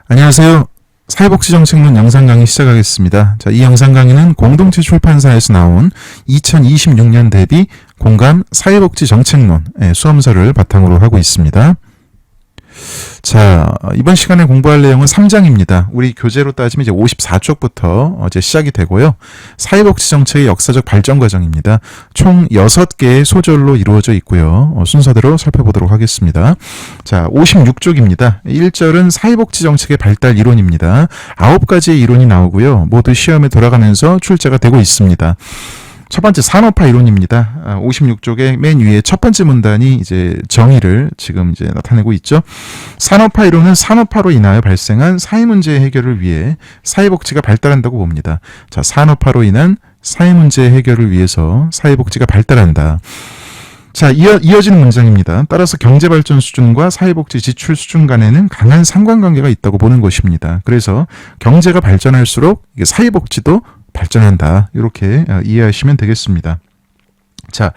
안녕하세요. 사회복지정책론 영상 강의 시작하겠습니다. 자, 이 영상 강의는 공동체 출판사에서 나온 2026년 대비 공감 사회복지정책론 수험서를 바탕으로 하고 있습니다. 자, 이번 시간에 공부할 내용은 3장입니다. 우리 교재로 따지면 이제 54쪽부터 이제 시작이 되고요. 사회복지정책의 역사적 발전 과정입니다. 총 6개의 소절로 이루어져 있고요. 순서대로 살펴보도록 하겠습니다. 자, 56쪽입니다. 1절은 사회복지정책의 발달 이론입니다. 9가지의 이론이 나오고요. 모두 시험에 돌아가면서 출제가 되고 있습니다. 첫 번째 산업화 이론입니다. 56쪽의 맨 위에 첫 번째 문단이 이제 정의를 지금 이제 나타내고 있죠. 산업화 이론은 산업화로 인하여 발생한 사회 문제 해결을 위해 사회복지가 발달한다고 봅니다. 자, 산업화로 인한 사회 문제 해결을 위해서 사회복지가 발달한다. 자, 이어지는 문장입니다. 따라서 경제발전 수준과 사회복지 지출 수준 간에는 강한 상관관계가 있다고 보는 것입니다. 그래서 경제가 발전할수록 사회복지도 발전한다. 이렇게 이해하시면 되겠습니다. 자,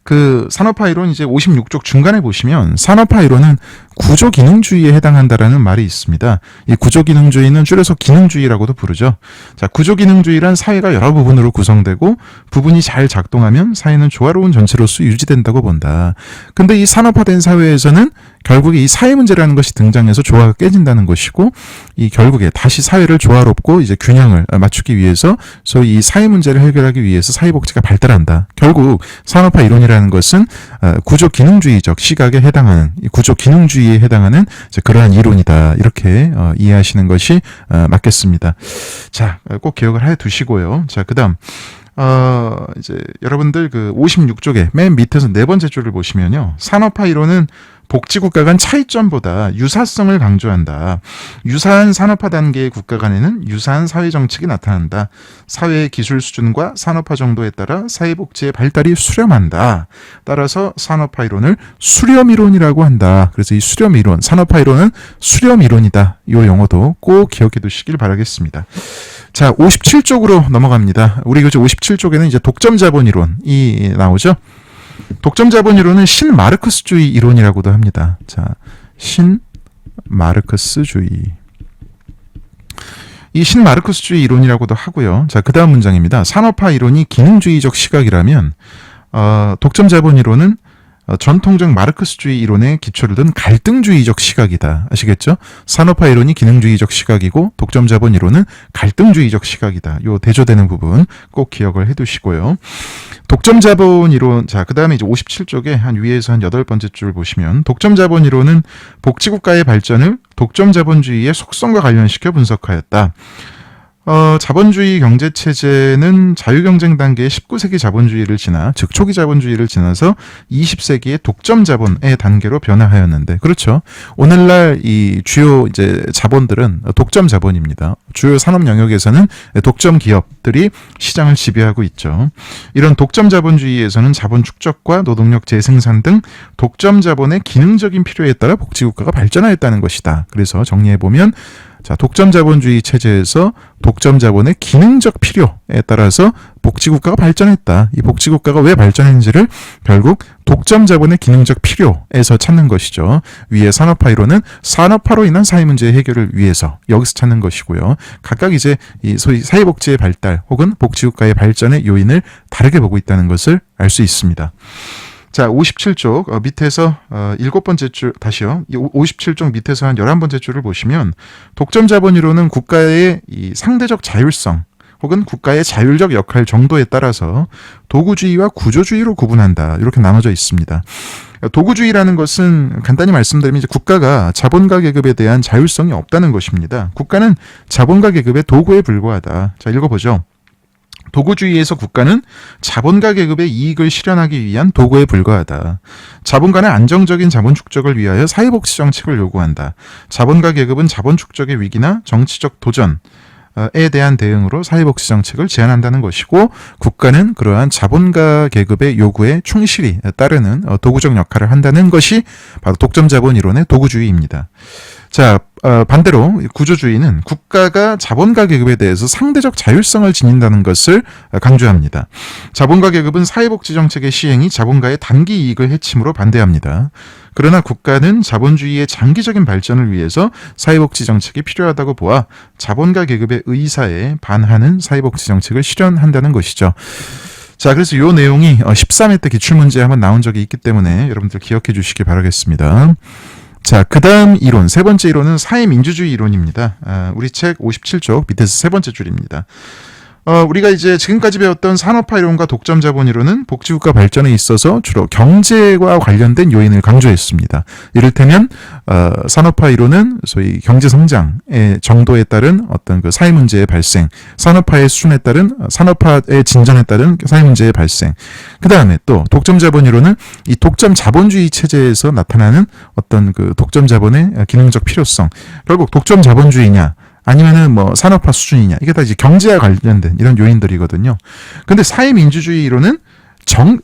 그 산업화 이론 이제 56쪽 중간에 보시면 산업화 이론은 구조기능주의에 해당한다라는 말이 있습니다. 이 구조기능주의는 줄여서 기능주의라고도 부르죠. 자, 구조기능주의란 사회가 여러 부분으로 구성되고 부분이 잘 작동하면 사회는 조화로운 전체로서 유지된다고 본다. 근데 이 산업화된 사회에서는 결국에 이 사회 문제라는 것이 등장해서 조화가 깨진다는 것이고, 이 결국에 다시 사회를 조화롭고 이제 균형을 맞추기 위해서 소위 이 사회 문제를 해결하기 위해서 사회복지가 발달한다. 결국 산업화 이론이라는 것은 구조기능주의적 시각에 해당하는, 구조기능주의에 해당하는 그러한 이론이다. 이렇게 이해하시는 것이 맞겠습니다. 자, 꼭 기억을 해 두시고요. 자, 그다음 이제 여러분들 그 56쪽에 맨 밑에서 네 번째 줄을 보시면요. 산업화 이론은 복지국가 간 차이점보다 유사성을 강조한다. 유사한 산업화 단계의 국가 간에는 유사한 사회정책이 나타난다. 사회의 기술 수준과 산업화 정도에 따라 사회복지의 발달이 수렴한다. 따라서 산업화 이론을 수렴이론이라고 한다. 그래서 이 수렴이론, 산업화 이론은 수렴이론이다. 이 용어도 꼭 기억해 두시길 바라겠습니다. 자, 57쪽으로 넘어갑니다. 우리 교재 57쪽에는 이제 독점자본 이론이 나오죠. 독점자본 이론은 신마르크스주의 이론이라고도 합니다. 자, 신마르크스주의. 이 신마르크스주의 이론이라고도 하고요. 자, 그 다음 문장입니다. 산업화 이론이 기능주의적 시각이라면 독점자본 이론은 전통적 마르크스주의 이론에 기초를 둔 갈등주의적 시각이다. 아시겠죠? 산업화 이론이 기능주의적 시각이고 독점자본 이론은 갈등주의적 시각이다. 요 대조되는 부분 꼭 기억을 해두시고요. 독점자본 이론, 자, 그 다음에 이제 57쪽에 한 위에서 한 8번째 줄 보시면 독점자본 이론은 복지국가의 발전을 독점자본주의의 속성과 관련시켜 분석하였다. 자본주의 경제체제는 자유경쟁 단계의 19세기 자본주의를 지나, 즉 초기 자본주의를 지나서 20세기의 독점자본의 단계로 변화하였는데, 그렇죠. 오늘날 이 주요 이제 자본들은 독점자본입니다. 주요 산업 영역에서는 독점 기업들이 시장을 지배하고 있죠. 이런 독점자본주의에서는 자본 축적과 노동력 재생산 등 독점자본의 기능적인 필요에 따라 복지국가가 발전하였다는 것이다. 그래서 정리해보면, 자, 독점자본주의 체제에서 독점자본의 기능적 필요에 따라서 복지국가가 발전했다. 이 복지국가가 왜 발전했는지를 결국 독점자본의 기능적 필요에서 찾는 것이죠. 위에 산업화 이론은 산업화로 인한 사회 문제 해결을 위해서 여기서 찾는 것이고요. 각각 이제 이 소위 사회복지의 발달 혹은 복지국가의 발전의 요인을 다르게 보고 있다는 것을 알 수 있습니다. 자, 57쪽 밑에서 7번째 줄, 다시요. 57쪽 밑에서 한 11번째 줄을 보시면 독점자본 이론은 국가의 이 상대적 자율성 혹은 국가의 자율적 역할 정도에 따라서 도구주의와 구조주의로 구분한다. 이렇게 나눠져 있습니다. 도구주의라는 것은 간단히 말씀드리면 이제 국가가 자본가 계급에 대한 자율성이 없다는 것입니다. 국가는 자본가 계급의 도구에 불과하다. 자, 읽어보죠. 도구주의에서 국가는 자본가 계급의 이익을 실현하기 위한 도구에 불과하다. 자본가는 안정적인 자본 축적을 위하여 사회복지 정책을 요구한다. 자본가 계급은 자본 축적의 위기나 정치적 도전에 대한 대응으로 사회복지 정책을 제안한다는 것이고, 국가는 그러한 자본가 계급의 요구에 충실히 따르는 도구적 역할을 한다는 것이 바로 독점자본 이론의 도구주의입니다. 자, 반대로 구조주의는 국가가 자본가 계급에 대해서 상대적 자율성을 지닌다는 것을 강조합니다. 자본가 계급은 사회복지 정책의 시행이 자본가의 단기 이익을 해침으로 반대합니다. 그러나 국가는 자본주의의 장기적인 발전을 위해서 사회복지 정책이 필요하다고 보아 자본가 계급의 의사에 반하는 사회복지 정책을 실현한다는 것이죠. 자, 그래서 이 내용이 13회 때 기출문제에 한번 나온 적이 있기 때문에 여러분들 기억해 주시기 바라겠습니다. 자, 그 다음 이론, 세 번째 이론은 사회민주주의 이론입니다. 우리 책 57쪽 밑에서 세 번째 줄입니다. 우리가 이제 지금까지 배웠던 산업화 이론과 독점 자본 이론은 복지국가 발전에 있어서 주로 경제와 관련된 요인을 강조했습니다. 이를테면 산업화 이론은 소위 경제 성장의 정도에 따른 어떤 그 사회 문제의 발생, 산업화의 수준에 따른 산업화의 진전에 따른 사회 문제의 발생. 그 다음에 또 독점 자본 이론은 이 독점 자본주의 체제에서 나타나는 어떤 그 독점 자본의 기능적 필요성. 결국 독점 자본주의냐? 아니면은 뭐 산업화 수준이냐, 이게 다 이제 경제와 관련된 이런 요인들이거든요. 근데 사회민주주의 이론은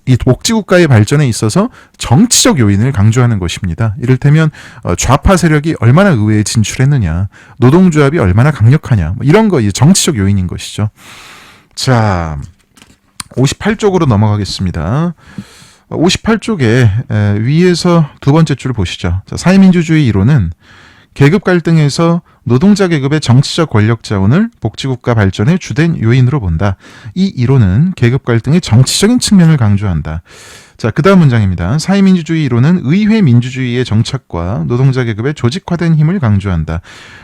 이 복지국가의 발전에 있어서 정치적 요인을 강조하는 것입니다. 이를테면 좌파 세력이 얼마나 의회에 진출했느냐, 노동조합이 얼마나 강력하냐, 뭐 이런 거 정치적 요인인 것이죠. 자, 58쪽으로 넘어가겠습니다. 58쪽에 위에서 두 번째 줄을 보시죠. 자, 사회민주주의 이론은 계급 갈등에서 노동자 계급의 정치적 권력 자원을 복지국가 발전의 주된 요인으로 본다. 이 이론은 계급 갈등의 정치적인 측면을 강조한다. 자, 그 다음 문장입니다. 사회민주주의 이론은 의회 민주주의의 정착과 노동자 계급의 조직화된 힘을 강조한다.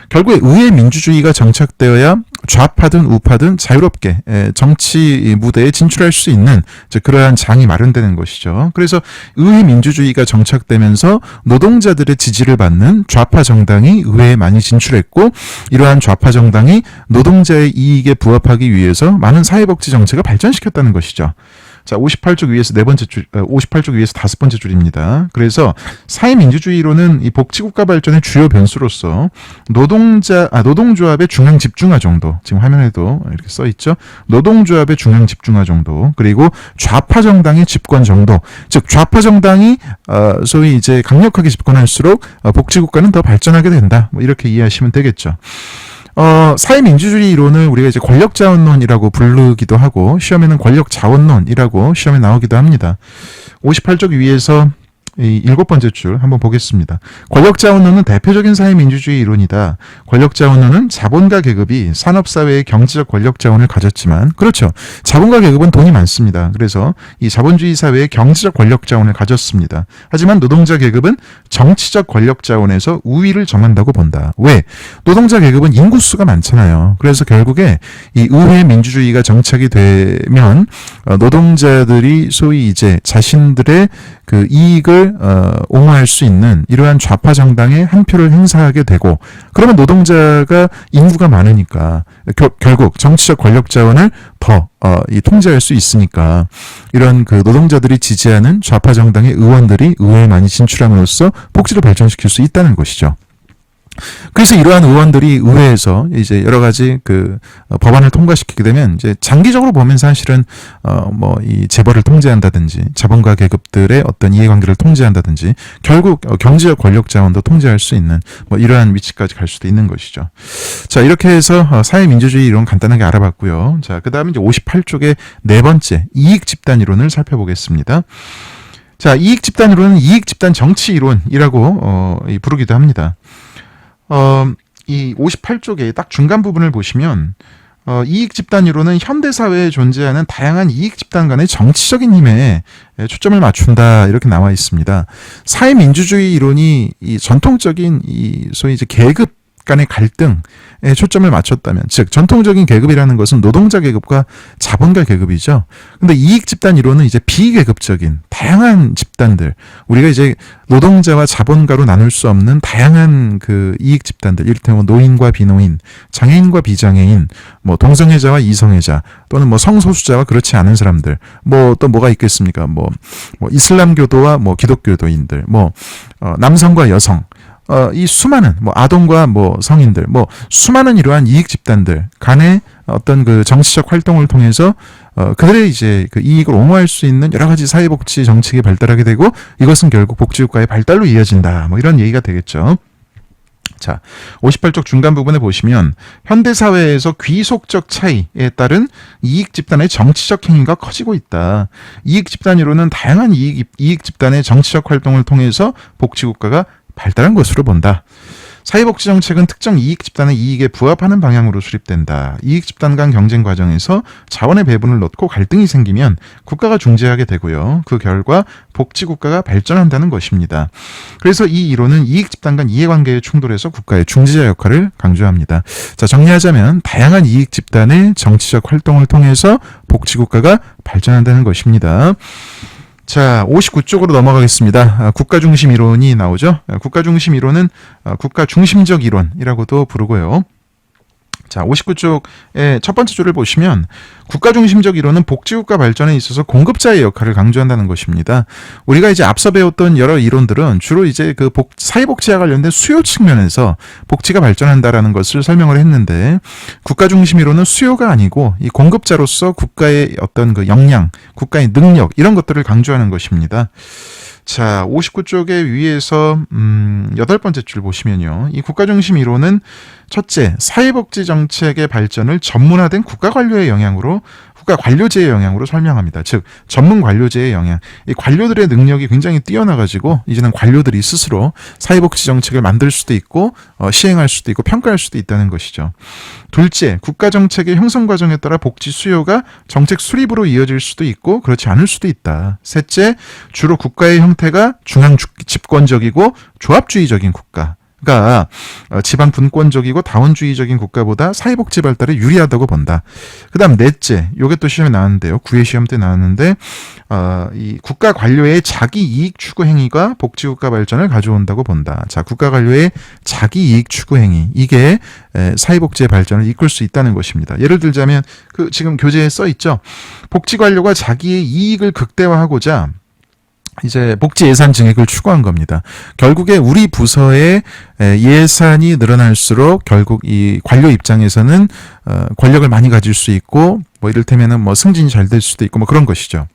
결국에 의회 민주주의가 정착되어야 좌파든 우파든 자유롭게 정치 무대에 진출할 수 있는 그러한 장이 마련되는 것이죠. 그래서 의회 민주주의가 정착되면서 노동자들의 지지를 받는 좌파 정당이 의회에 많이 진출했고, 이러한 좌파 정당이 노동자의 이익에 부합하기 위해서 많은 사회복지 정책을 발전시켰다는 것이죠. 자, 58쪽 위에서 58쪽 위에서 다섯 번째 줄입니다. 그래서 사회민주주의로는 이 복지국가 발전의 주요 변수로서 노동조합의 중앙 집중화 정도, 지금 화면에도 이렇게 써 있죠. 노동조합의 중앙 집중화 정도, 그리고 좌파 정당의 집권 정도, 즉 좌파 정당이 소위 이제 강력하게 집권할수록 복지국가는 더 발전하게 된다. 뭐 이렇게 이해하시면 되겠죠. 사회민주주의 이론을 우리가 이제 권력자원론이라고 부르기도 하고, 시험에는 권력자원론이라고 시험에 나오기도 합니다. 58쪽 위에서 이 일곱 번째 줄 한번 보겠습니다. 권력자원론은 대표적인 사회민주주의 이론이다. 권력자원론은 자본가 계급이 산업사회의 경제적 권력자원을 가졌지만, 그렇죠, 자본가 계급은 돈이 많습니다. 그래서 이 자본주의 사회의 경제적 권력자원을 가졌습니다. 하지만 노동자 계급은 정치적 권력자원에서 우위를 점한다고 본다. 왜? 노동자 계급은 인구수가 많잖아요. 그래서 결국에 이 의회 민주주의가 정착이 되면 노동자들이 소위 이제 자신들의 그 이익을 옹호할 수 있는 이러한 좌파 정당에 한 표를 행사하게 되고, 그러면 노동자가 인구가 많으니까 결국 정치적 권력 자원을 더 통제할 수 있으니까 이런 그 노동자들이 지지하는 좌파 정당의 의원들이 의회에 많이 진출함으로써 복지를 발전시킬 수 있다는 것이죠. 그래서 이러한 의원들이 의회에서 이제 여러 가지 그 법안을 통과시키게 되면 이제 장기적으로 보면 사실은 뭐 이 재벌을 통제한다든지 자본가 계급들의 어떤 이해관계를 통제한다든지 결국 경제적 권력 자원도 통제할 수 있는 뭐 이러한 위치까지 갈 수도 있는 것이죠. 자, 이렇게 해서 사회민주주의 이론 간단하게 알아봤고요. 자, 그다음에 이제 58쪽의 네 번째 이익 집단 이론을 살펴보겠습니다. 자, 이익 집단 이론은 이익 집단 정치 이론이라고 부르기도 합니다. 이 58쪽에 딱 중간 부분을 보시면 이익 집단 이론은 현대 사회에 존재하는 다양한 이익 집단 간의 정치적인 힘에 초점을 맞춘다, 이렇게 나와 있습니다. 사회민주주의 이론이 이 전통적인 이 소위 이제 계급 간의 갈등에 초점을 맞췄다면, 즉 전통적인 계급이라는 것은 노동자 계급과 자본가 계급이죠. 근데 이익 집단 이론은 이제 비계급적인 다양한 집단들, 우리가 이제 노동자와 자본가로 나눌 수 없는 다양한 그 이익 집단들, 이를테면 노인과 비노인, 장애인과 비장애인, 뭐 동성애자와 이성애자, 또는 뭐 성소수자와 그렇지 않은 사람들, 뭐 또 뭐가 있겠습니까? 뭐 이슬람교도와 뭐 기독교도인들, 뭐 남성과 여성, 이 수많은 뭐 아동과 뭐 성인들, 뭐 수많은 이러한 이익 집단들 간의 어떤 그 정치적 활동을 통해서 그들의 이제 그 이익을 옹호할 수 있는 여러 가지 사회복지 정책이 발달하게 되고, 이것은 결국 복지국가의 발달로 이어진다, 뭐 이런 얘기가 되겠죠. 자, 58쪽 중간 부분에 보시면 현대사회에서 귀속적 차이에 따른 이익집단의 정치적 행위가 커지고 있다. 이익집단으로는 다양한 이익집단의 정치적 활동을 통해서 복지국가가 발달한 것으로 본다. 사회복지정책은 특정 이익집단의 이익에 부합하는 방향으로 수립된다. 이익집단 간 경쟁 과정에서 자원의 배분을 놓고 갈등이 생기면 국가가 중재하게 되고요. 그 결과 복지국가가 발전한다는 것입니다. 그래서 이 이론은 이익집단 간 이해관계의 충돌에서 국가의 중재자 역할을 강조합니다. 자, 정리하자면 다양한 이익집단의 정치적 활동을 통해서 복지국가가 발전한다는 것입니다. 자, 59쪽으로 넘어가겠습니다. 국가중심 이론이 나오죠. 국가중심 이론은 국가중심적 이론이라고도 부르고요. 자, 59쪽의 첫 번째 줄을 보시면 국가중심적 이론은 복지국가 발전에 있어서 공급자의 역할을 강조한다는 것입니다. 우리가 이제 앞서 배웠던 여러 이론들은 주로 이제 그 사회복지와 관련된 수요 측면에서 복지가 발전한다라는 것을 설명을 했는데, 국가중심 이론은 수요가 아니고 이 공급자로서 국가의 어떤 그 역량, 국가의 능력 이런 것들을 강조하는 것입니다. 자, 59쪽의 위에서 8번째 줄 보시면요. 이 국가중심 이론은 첫째, 사회복지 정책의 발전을 전문화된 국가관료의 영향으로, 국가관료제의 영향으로 설명합니다. 즉, 전문 관료제의 영향. 이 관료들의 능력이 굉장히 뛰어나가지고 이제는 관료들이 스스로 사회복지 정책을 만들 수도 있고 시행할 수도 있고 평가할 수도 있다는 것이죠. 둘째, 국가정책의 형성 과정에 따라 복지 수요가 정책 수립으로 이어질 수도 있고 그렇지 않을 수도 있다. 셋째, 주로 국가의 형태가 중앙 집권적이고 조합주의적인 국가, 가 지방 분권적이고 다원주의적인 국가보다 사회복지 발달에 유리하다고 본다. 그 다음 넷째, 요게 또 시험에 나왔는데요. 9회 시험 때 나왔는데 이 국가 관료의 자기 이익 추구 행위가 복지국가 발전을 가져온다고 본다. 자, 국가 관료의 자기 이익 추구 행위, 이게 사회복지의 발전을 이끌 수 있다는 것입니다. 예를 들자면 그 지금 교재에 써 있죠. 복지 관료가 자기의 이익을 극대화하고자 이제 복지 예산 증액을 추구한 겁니다. 결국에 우리 부서의 예산이 늘어날수록 결국 이 관료 입장에서는 권력을 많이 가질 수 있고 뭐 이를테면은 뭐 승진이 잘 될 수도 있고 뭐 그런 것이죠.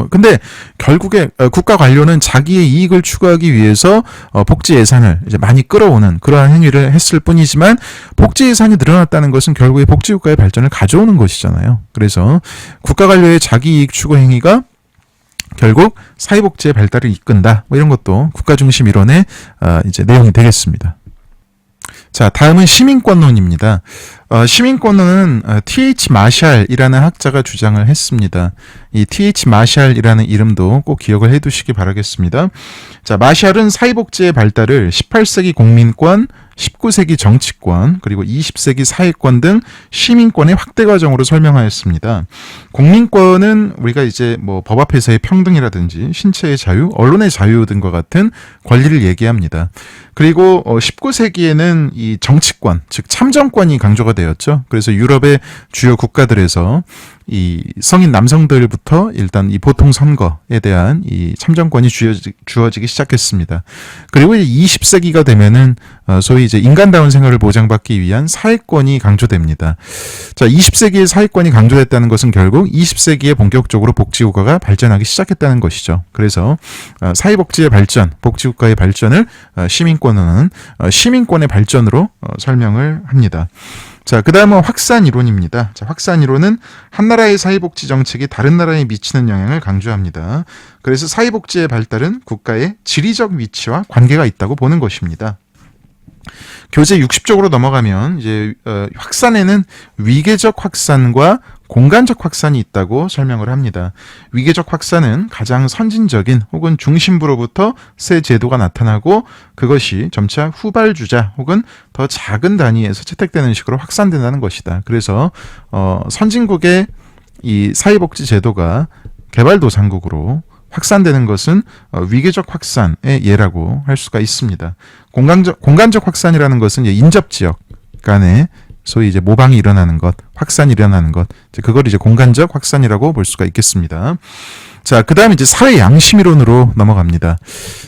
근데 결국에 국가 관료는 자기의 이익을 추구하기 위해서 복지 예산을 이제 많이 끌어오는 그러한 행위를 했을 뿐이지만, 복지 예산이 늘어났다는 것은 결국에 복지국가의 발전을 가져오는 것이잖아요. 그래서 국가 관료의 자기 이익 추구 행위가 결국 사회복지의 발달을 이끈다. 뭐 이런 것도 국가중심 이론의 이제 내용이 되겠습니다. 자, 다음은 시민권론입니다. 시민권론은 T.H. 마샬이라는 학자가 주장을 했습니다. 이 T.H. 마샬이라는 이름도 꼭 기억을 해두시기 바라겠습니다. 자, 마샬은 사회복지의 발달을 18세기 공민권, 19세기 정치권, 그리고 20세기 사회권 등 시민권의 확대 과정으로 설명하였습니다. 공민권은 우리가 이제 뭐 법 앞에서의 평등이라든지 신체의 자유, 언론의 자유 등과 같은 권리를 얘기합니다. 그리고 19세기에는 이 정치권, 즉 참정권이 강조가 되었죠. 그래서 유럽의 주요 국가들에서 이 성인 남성들부터 일단 이 보통 선거에 대한 이 참정권이 주어지기 시작했습니다. 그리고 이제 20세기가 되면은 소위 이제 인간다운 생활을 보장받기 위한 사회권이 강조됩니다. 자, 20세기의 사회권이 강조됐다는 것은 결국 20세기에 본격적으로 복지국가가 발전하기 시작했다는 것이죠. 그래서 사회복지의 발전, 복지국가의 발전을 시민권은 시민권의 발전으로 설명을 합니다. 자, 그 다음은 확산 이론입니다. 자, 확산 이론은 한 나라의 사회복지 정책이 다른 나라에 미치는 영향을 강조합니다. 그래서 사회복지의 발달은 국가의 지리적 위치와 관계가 있다고 보는 것입니다. 교재 60쪽으로 넘어가면 이제 확산에는 위계적 확산과 공간적 확산이 있다고 설명을 합니다. 위계적 확산은 가장 선진적인 혹은 중심부로부터 새 제도가 나타나고 그것이 점차 후발주자 혹은 더 작은 단위에서 채택되는 식으로 확산된다는 것이다. 그래서 선진국의 이 사회복지 제도가 개발도상국으로 확산되는 것은 위계적 확산의 예라고 할 수가 있습니다. 공간적 확산이라는 것은 이제 인접지역 간에 소위 이제 모방이 일어나는 것, 확산이 일어나는 것, 그걸 이제 공간적 확산이라고 볼 수가 있겠습니다. 자, 그 다음에 이제 사회 양심 이론으로 넘어갑니다.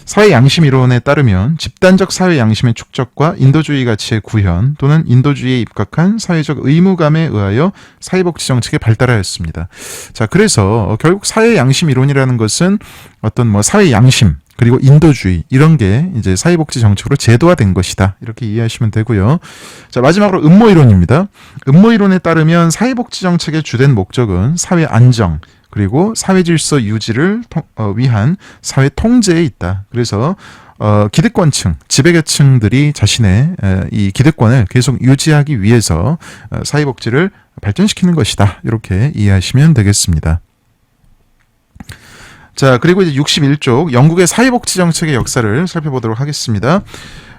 사회 양심 이론에 따르면 집단적 사회 양심의 축적과 인도주의 가치의 구현 또는 인도주의에 입각한 사회적 의무감에 의하여 사회복지 정책이 발달하였습니다. 자, 그래서 결국 사회 양심 이론이라는 것은 어떤 뭐 사회 양심 그리고 인도주의 이런 게 이제 사회복지 정책으로 제도화된 것이다. 이렇게 이해하시면 되고요. 자, 마지막으로 음모 이론입니다. 음모 이론에 따르면 사회복지 정책의 주된 목적은 사회 안정 그리고 사회 질서 유지를 위한 사회 통제에 있다. 그래서 기득권층, 지배계층들이 자신의 이 기득권을 계속 유지하기 위해서 사회복지를 발전시키는 것이다. 이렇게 이해하시면 되겠습니다. 자, 그리고 이제 61쪽 영국의 사회복지 정책의 역사를 살펴보도록 하겠습니다.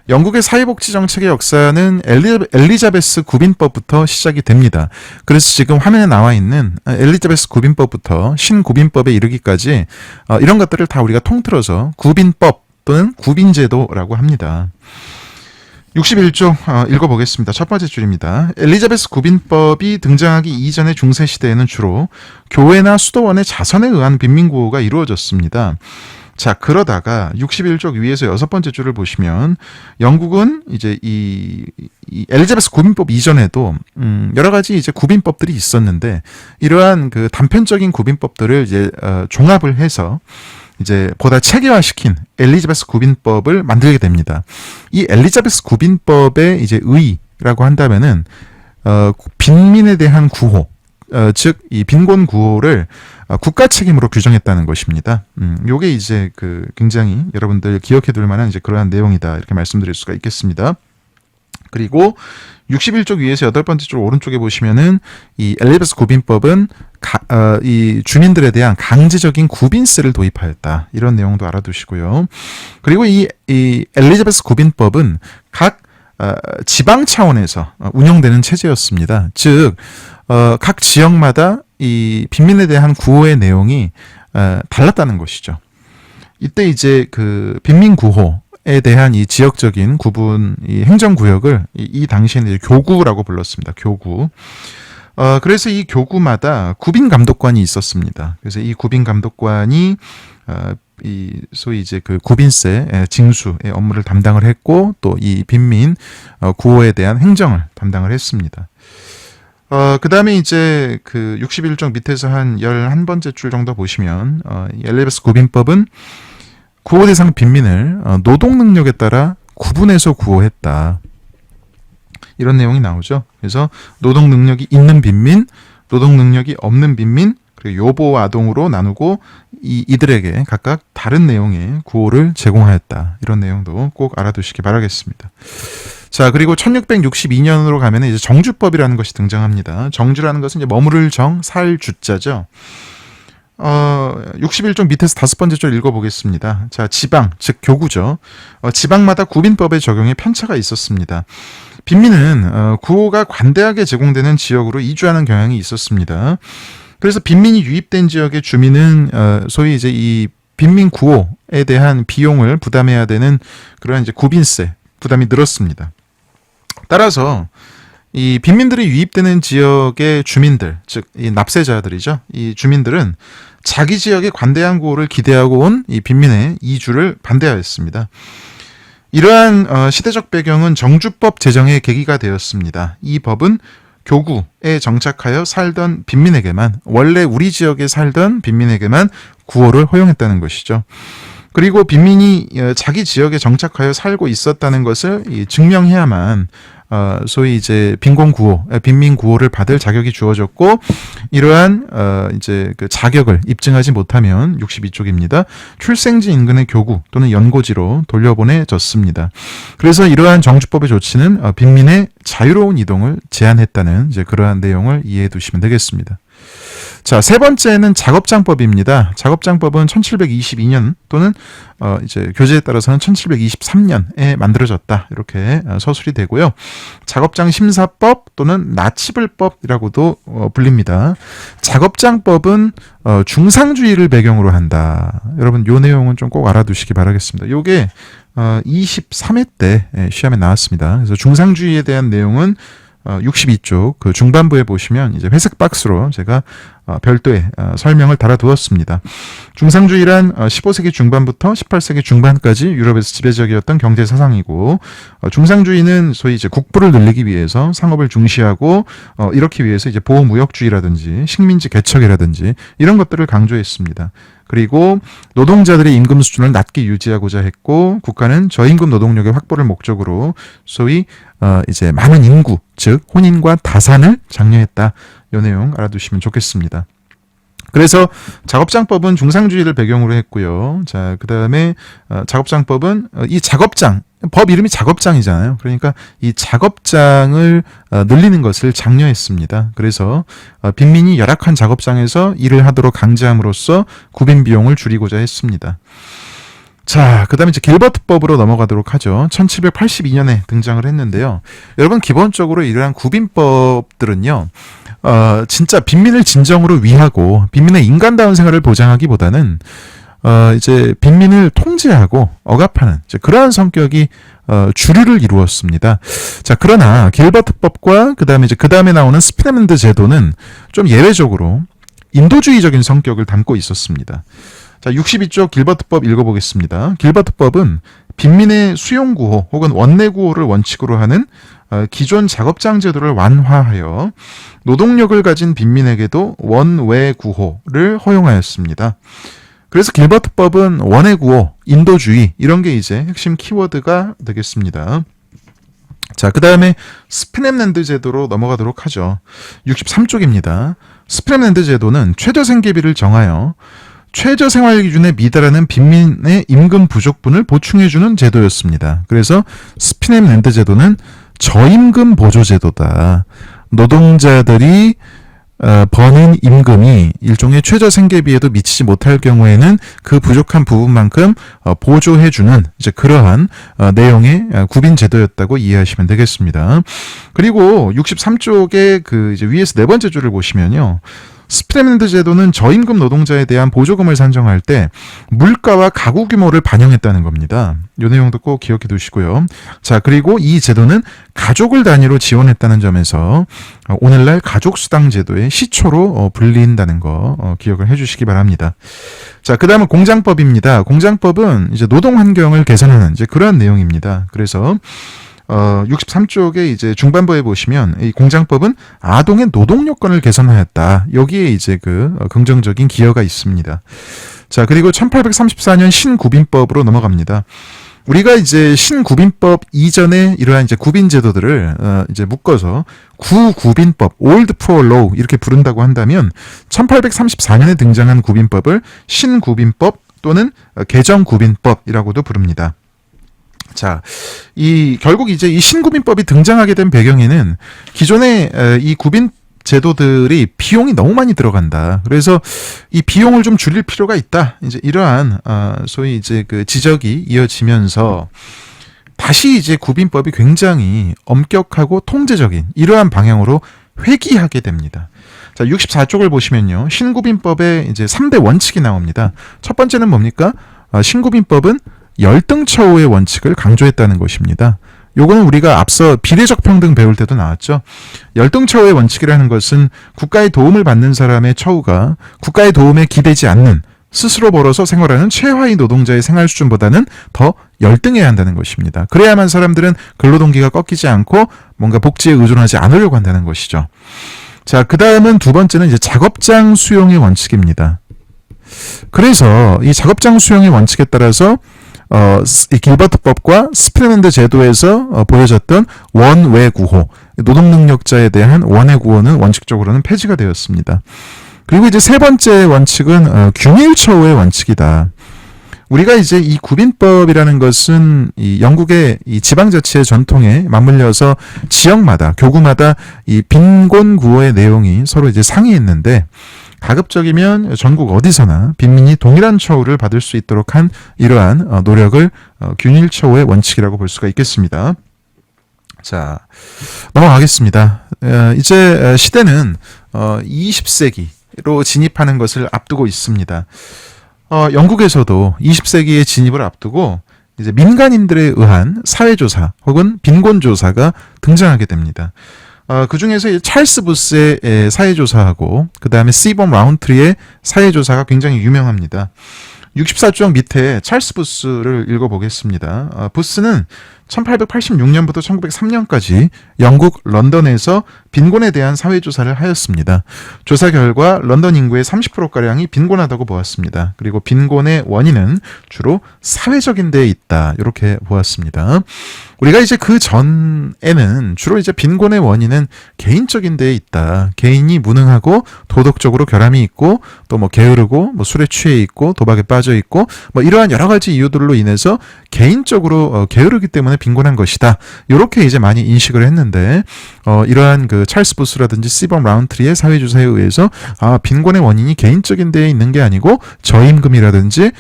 영국의 사회복지 정책의 역사는 엘리자베스 구빈법부터 시작이 됩니다. 그래서 지금 화면에 나와 있는 엘리자베스 구빈법부터 신구빈법에 이르기까지 이런 것들을 다 우리가 통틀어서 구빈법 또는 구빈제도라고 합니다. 61쪽 읽어보겠습니다. 첫 번째 줄입니다. 엘리자베스 구빈법이 등장하기 이전의 중세시대에는 주로 교회나 수도원의 자선에 의한 빈민구호가 이루어졌습니다. 자, 그러다가 61쪽 위에서 여섯 번째 줄을 보시면 영국은 이제 이 엘리자베스 구빈법 이전에도 여러 가지 이제 구빈법들이 있었는데 이러한 그 단편적인 구빈법들을 이제 종합을 해서 이제 보다 체계화시킨 엘리자베스 구빈법을 만들게 됩니다. 이 엘리자베스 구빈법의 이제 의의라고 한다면은 빈민에 대한 구호, 즉 이 빈곤 구호를 국가 책임으로 규정했다는 것입니다. 요게 이제 그 굉장히 여러분들 기억해둘 만한 이제 그러한 내용이다 이렇게 말씀드릴 수가 있겠습니다. 그리고 61쪽 위에서 여덟 번째 줄 오른쪽에 보시면은 이 엘리자베스 구빈법은 이 주민들에 대한 강제적인 구빈세를 도입하였다. 이런 내용도 알아두시고요. 그리고 이 엘리자베스 구빈법은 각 지방 차원에서 운영되는 체제였습니다. 즉, 각 지역마다 이 빈민에 대한 구호의 내용이 달랐다는 것이죠. 이때 이제 그 빈민 구호에 대한 이 지역적인 구분, 이 행정구역을 이 당시에는 이제 교구라고 불렀습니다. 교구. 그래서 이 교구마다 구빈 감독관이 있었습니다. 그래서 이 구빈 감독관이 이 소위 이제 그 구빈세 징수의 업무를 담당을 했고 또 이 빈민 구호에 대한 행정을 담당을 했습니다. 그 다음에 이제 그 61쪽 밑에서 한 11번째 줄 정도 보시면 엘리자베스 구빈법은 구호 대상 빈민을 노동 능력에 따라 구분해서 구호했다. 이런 내용이 나오죠. 그래서 노동 능력이 있는 빈민, 노동 능력이 없는 빈민, 그리고 요보 아동으로 나누고 이들에게 각각 다른 내용의 구호를 제공하였다. 이런 내용도 꼭 알아두시기 바라겠습니다. 자, 그리고 1662년으로 가면 이제 정주법이라는 것이 등장합니다. 정주라는 것은 이제 머무를 정, 살 주자죠. 61쪽 밑에서 다섯 번째 줄 읽어보겠습니다. 자, 지방, 즉 교구죠. 지방마다 구빈법의 적용에 편차가 있었습니다. 빈민은 구호가 관대하게 제공되는 지역으로 이주하는 경향이 있었습니다. 그래서 빈민이 유입된 지역의 주민은 소위 이제 이 빈민 구호에 대한 비용을 부담해야 되는 그런 이제 구빈세 부담이 늘었습니다. 따라서 이 빈민들이 유입되는 지역의 주민들, 즉 이 납세자들이죠. 이 주민들은 자기 지역의 관대한 구호를 기대하고 온 이 빈민의 이주를 반대하였습니다. 이러한 시대적 배경은 정주법 제정의 계기가 되었습니다. 이 법은 교구에 정착하여 살던 빈민에게만, 원래 우리 지역에 살던 빈민에게만 구호를 허용했다는 것이죠. 그리고 빈민이 자기 지역에 정착하여 살고 있었다는 것을 증명해야만 소위 이제 빈민 구호를 받을 자격이 주어졌고, 이러한 이제 그 자격을 입증하지 못하면 62쪽입니다. 출생지 인근의 교구 또는 연고지로 돌려보내졌습니다. 그래서 이러한 정주법의 조치는 빈민의 자유로운 이동을 제한했다는 이제 그러한 내용을 이해해 두시면 되겠습니다. 자, 세 번째는 작업장법입니다. 작업장법은 1722년 또는 이제 교재에 따라서는 1723년에 만들어졌다. 이렇게 서술이 되고요. 작업장 심사법 또는 나치불법이라고도 불립니다. 작업장법은 중상주의를 배경으로 한다. 여러분 요 내용은 좀 꼭 알아두시기 바라겠습니다. 요게 23회 때 시험에 나왔습니다. 그래서 중상주의에 대한 내용은 62쪽 그 중반부에 보시면 이제 회색 박스로 제가 별도의 설명을 달아두었습니다. 중상주의란 15세기 중반부터 18세기 중반까지 유럽에서 지배적이었던 경제 사상이고, 중상주의는 소위 이제 국부를 늘리기 위해서 상업을 중시하고 이렇기 위해서 이제 보호무역주의라든지 식민지 개척이라든지 이런 것들을 강조했습니다. 그리고 노동자들의 임금 수준을 낮게 유지하고자 했고, 국가는 저임금 노동력의 확보를 목적으로 소위 이제 많은 인구, 즉 혼인과 다산을 장려했다. 이 내용 알아두시면 좋겠습니다. 그래서 작업장법은 중상주의를 배경으로 했고요. 자, 그 다음에 작업장법은 이 작업장, 법 이름이 작업장이잖아요. 그러니까 이 작업장을 늘리는 것을 장려했습니다. 그래서 빈민이 열악한 작업장에서 일을 하도록 강제함으로써 구빈 비용을 줄이고자 했습니다. 자, 그 다음에 이제 길버트법으로 넘어가도록 하죠. 1782년에 등장을 했는데요. 여러분, 기본적으로 이러한 구빈법들은요, 진짜 빈민을 진정으로 위하고 빈민의 인간다운 생활을 보장하기보다는 이제 빈민을 통제하고 억압하는 이제 그러한 성격이 주류를 이루었습니다. 자, 그러나 길버트법과 그 다음에 나오는 스피네먼드 제도는 좀 예외적으로 인도주의적인 성격을 담고 있었습니다. 자, 62쪽 길버트법 읽어보겠습니다. 길버트법은 빈민의 수용구호 혹은 원내구호를 원칙으로 하는 기존 작업장 제도를 완화하여 노동력을 가진 빈민에게도 원외구호를 허용하였습니다. 그래서 길버트법은 원외구호, 인도주의 이런 게 이제 핵심 키워드가 되겠습니다. 자, 그 다음에 스피넴랜드 제도로 넘어가도록 하죠. 63쪽입니다. 스피넴랜드 제도는 최저생계비를 정하여 최저생활기준에 미달하는 빈민의 임금 부족분을 보충해주는 제도였습니다. 그래서 스피넴랜드 제도는 저임금 보조제도다. 노동자들이 버는 임금이 일종의 최저생계비에도 미치지 못할 경우에는 그 부족한 부분만큼 보조해주는 이제 그러한 내용의 구빈 제도였다고 이해하시면 되겠습니다. 그리고 63쪽에 그 이제 위에서 네 번째 줄을 보시면요. 스피넴랜드 제도는 저임금 노동자에 대한 보조금을 산정할 때 물가와 가구 규모를 반영했다는 겁니다. 이 내용도 꼭 기억해 두시고요. 자, 그리고 이 제도는 가족을 단위로 지원했다는 점에서 오늘날 가족수당 제도의 시초로 불린다는 거 기억을 해 주시기 바랍니다. 자, 그 다음은 공장법입니다. 공장법은 이제 노동 환경을 개선하는 이제 그러한 내용입니다. 그래서 63쪽에 이제 중반부에 보시면 이 공장법은 아동의 노동 요건을 개선하였다. 여기에 이제 그 긍정적인 기여가 있습니다. 자, 그리고 1834년 신구빈법으로 넘어갑니다. 우리가 이제 신구빈법 이전에 이러한 이제 구빈 제도들을 이제 묶어서 구구빈법, Old Poor Law 이렇게 부른다고 한다면 1834년에 등장한 구빈법을 신구빈법 또는 개정구빈법이라고도 부릅니다. 자, 결국 이제 이 신구빈법이 등장하게 된 배경에는 기존의 이 구빈 제도들이 비용이 너무 많이 들어간다. 그래서 이 비용을 좀 줄일 필요가 있다. 이제 이러한 소위 이제 그 지적이 이어지면서 다시 이제 구빈법이 굉장히 엄격하고 통제적인 이러한 방향으로 회귀하게 됩니다. 자, 64쪽을 보시면요. 신구빈법에 이제 3대 원칙이 나옵니다. 첫 번째는 뭡니까? 신구빈법은 열등처우의 원칙을 강조했다는 것입니다. 요거는 우리가 앞서 비례적 평등 배울 때도 나왔죠. 열등처우의 원칙이라는 것은 국가의 도움을 받는 사람의 처우가 국가의 도움에 기대지 않는 스스로 벌어서 생활하는 최하위 노동자의 생활 수준보다는 더 열등해야 한다는 것입니다. 그래야만 사람들은 근로동기가 꺾이지 않고 뭔가 복지에 의존하지 않으려고 한다는 것이죠. 자, 그 다음은 두 번째는 이제 작업장 수용의 원칙입니다. 그래서 이 작업장 수용의 원칙에 따라서 이 길버트법과 스피네먼드 제도에서 보여졌던 원외구호, 노동능력자에 대한 원외구호는 원칙적으로는 폐지가 되었습니다. 그리고 이제 세 번째 원칙은 균일처우의 원칙이다. 우리가 이제 이 구빈법이라는 것은 이 영국의 이 지방자치의 전통에 맞물려서 지역마다, 교구마다 이 빈곤구호의 내용이 서로 이제 상이했는데 가급적이면 전국 어디서나 빈민이 동일한 처우를 받을 수 있도록 한 이러한 노력을 균일처우의 원칙이라고 볼 수가 있겠습니다. 자, 넘어가겠습니다. 이제 시대는 20세기로 진입하는 것을 앞두고 있습니다. 영국에서도 20세기의 진입을 앞두고 이제 민간인들에 의한 사회조사 혹은 빈곤조사가 등장하게 됩니다. 그 중에서 찰스 부스의 사회조사하고 그 다음에 시범 라운트리의 사회조사가 굉장히 유명합니다. 64쪽 밑에 찰스 부스를 읽어보겠습니다. 부스는 1886년부터 1903년까지 영국 런던에서 빈곤에 대한 사회조사를 하였습니다. 조사 결과 런던 인구의 30%가량이 빈곤하다고 보았습니다. 그리고 빈곤의 원인은 주로 사회적인 데에 있다. 이렇게 보았습니다. 우리가 이제 그 전에는 주로 이제 빈곤의 원인은 개인적인 데에 있다. 개인이 무능하고 도덕적으로 결함이 있고 또 뭐 게으르고 뭐 술에 취해 있고 도박에 빠져 있고 뭐 이러한 여러 가지 이유들로 인해서 개인적으로 게으르기 때문에 빈곤한 것이다. 이렇게 이제 많이 인식을 했는데 이러한 그 찰스 부스라든지 시범 라운트리의 사회조사에 의해서 빈곤의 원인이 개인적인 데에 있는 게 아니고 저임금이라든지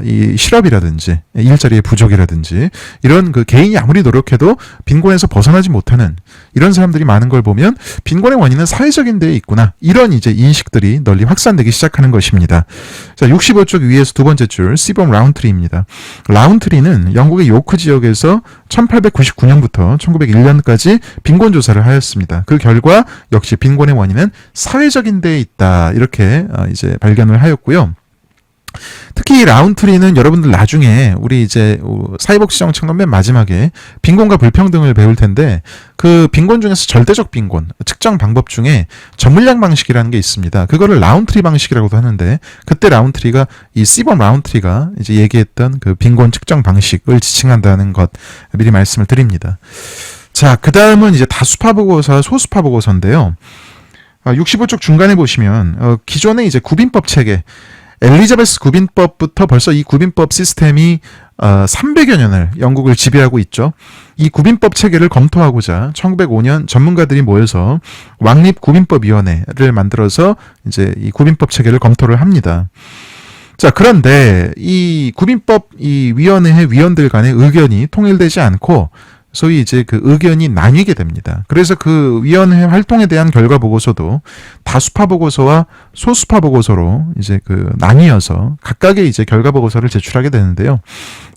이 실업이라든지 일자리의 부족이라든지 이런 그 개인이 아무리 노력해도 빈곤에서 벗어나지 못하는 이런 사람들이 많은 걸 보면 빈곤의 원인은 사회적인 데에 있구나. 이런 이제 인식들이 널리 확산되기 시작하는 것입니다. 자, 65쪽 위에서 두 번째 줄 시범 라운트리입니다. 라운트리는 영국의 요크 지역에서 1899년부터 1901년까지 빈곤 조사를 하였습니다. 그 결과 역시 빈곤의 원인은 사회적인 데에 있다. 이렇게 이제 발견을 하였고요. 특히 이 라운트리는 여러분들 나중에 우리 이제 사회복지 정책론 맨 마지막에 빈곤과 불평등을 배울 텐데 그 빈곤 중에서 절대적 빈곤 측정 방법 중에 전물량 방식이라는 게 있습니다. 그거를 라운트리 방식이라고도 하는데 그때 라운트리가 이 시범 라운트리가 이제 얘기했던 그 빈곤 측정 방식을 지칭한다는 것 미리 말씀을 드립니다. 자, 그 다음은 이제 다수파 보고서, 소수파 보고서인데요. 65쪽 중간에 보시면 기존의 이제 구빈법 체계 엘리자베스 구빈법부터 벌써 이 구빈법 시스템이 300여 년을 영국을 지배하고 있죠. 이 구빈법 체계를 검토하고자 1905년 전문가들이 모여서 왕립구빈법위원회를 만들어서 이제 이 구빈법 체계를 검토를 합니다. 자, 그런데 이 구빈법 이 위원회의 위원들 간의 의견이 통일되지 않고 소위 이제 그 의견이 나뉘게 됩니다. 그래서 그 위원회 활동에 대한 결과 보고서도 다수파 보고서와 소수파 보고서로 이제 그 나뉘어서 각각의 이제 결과 보고서를 제출하게 되는데요.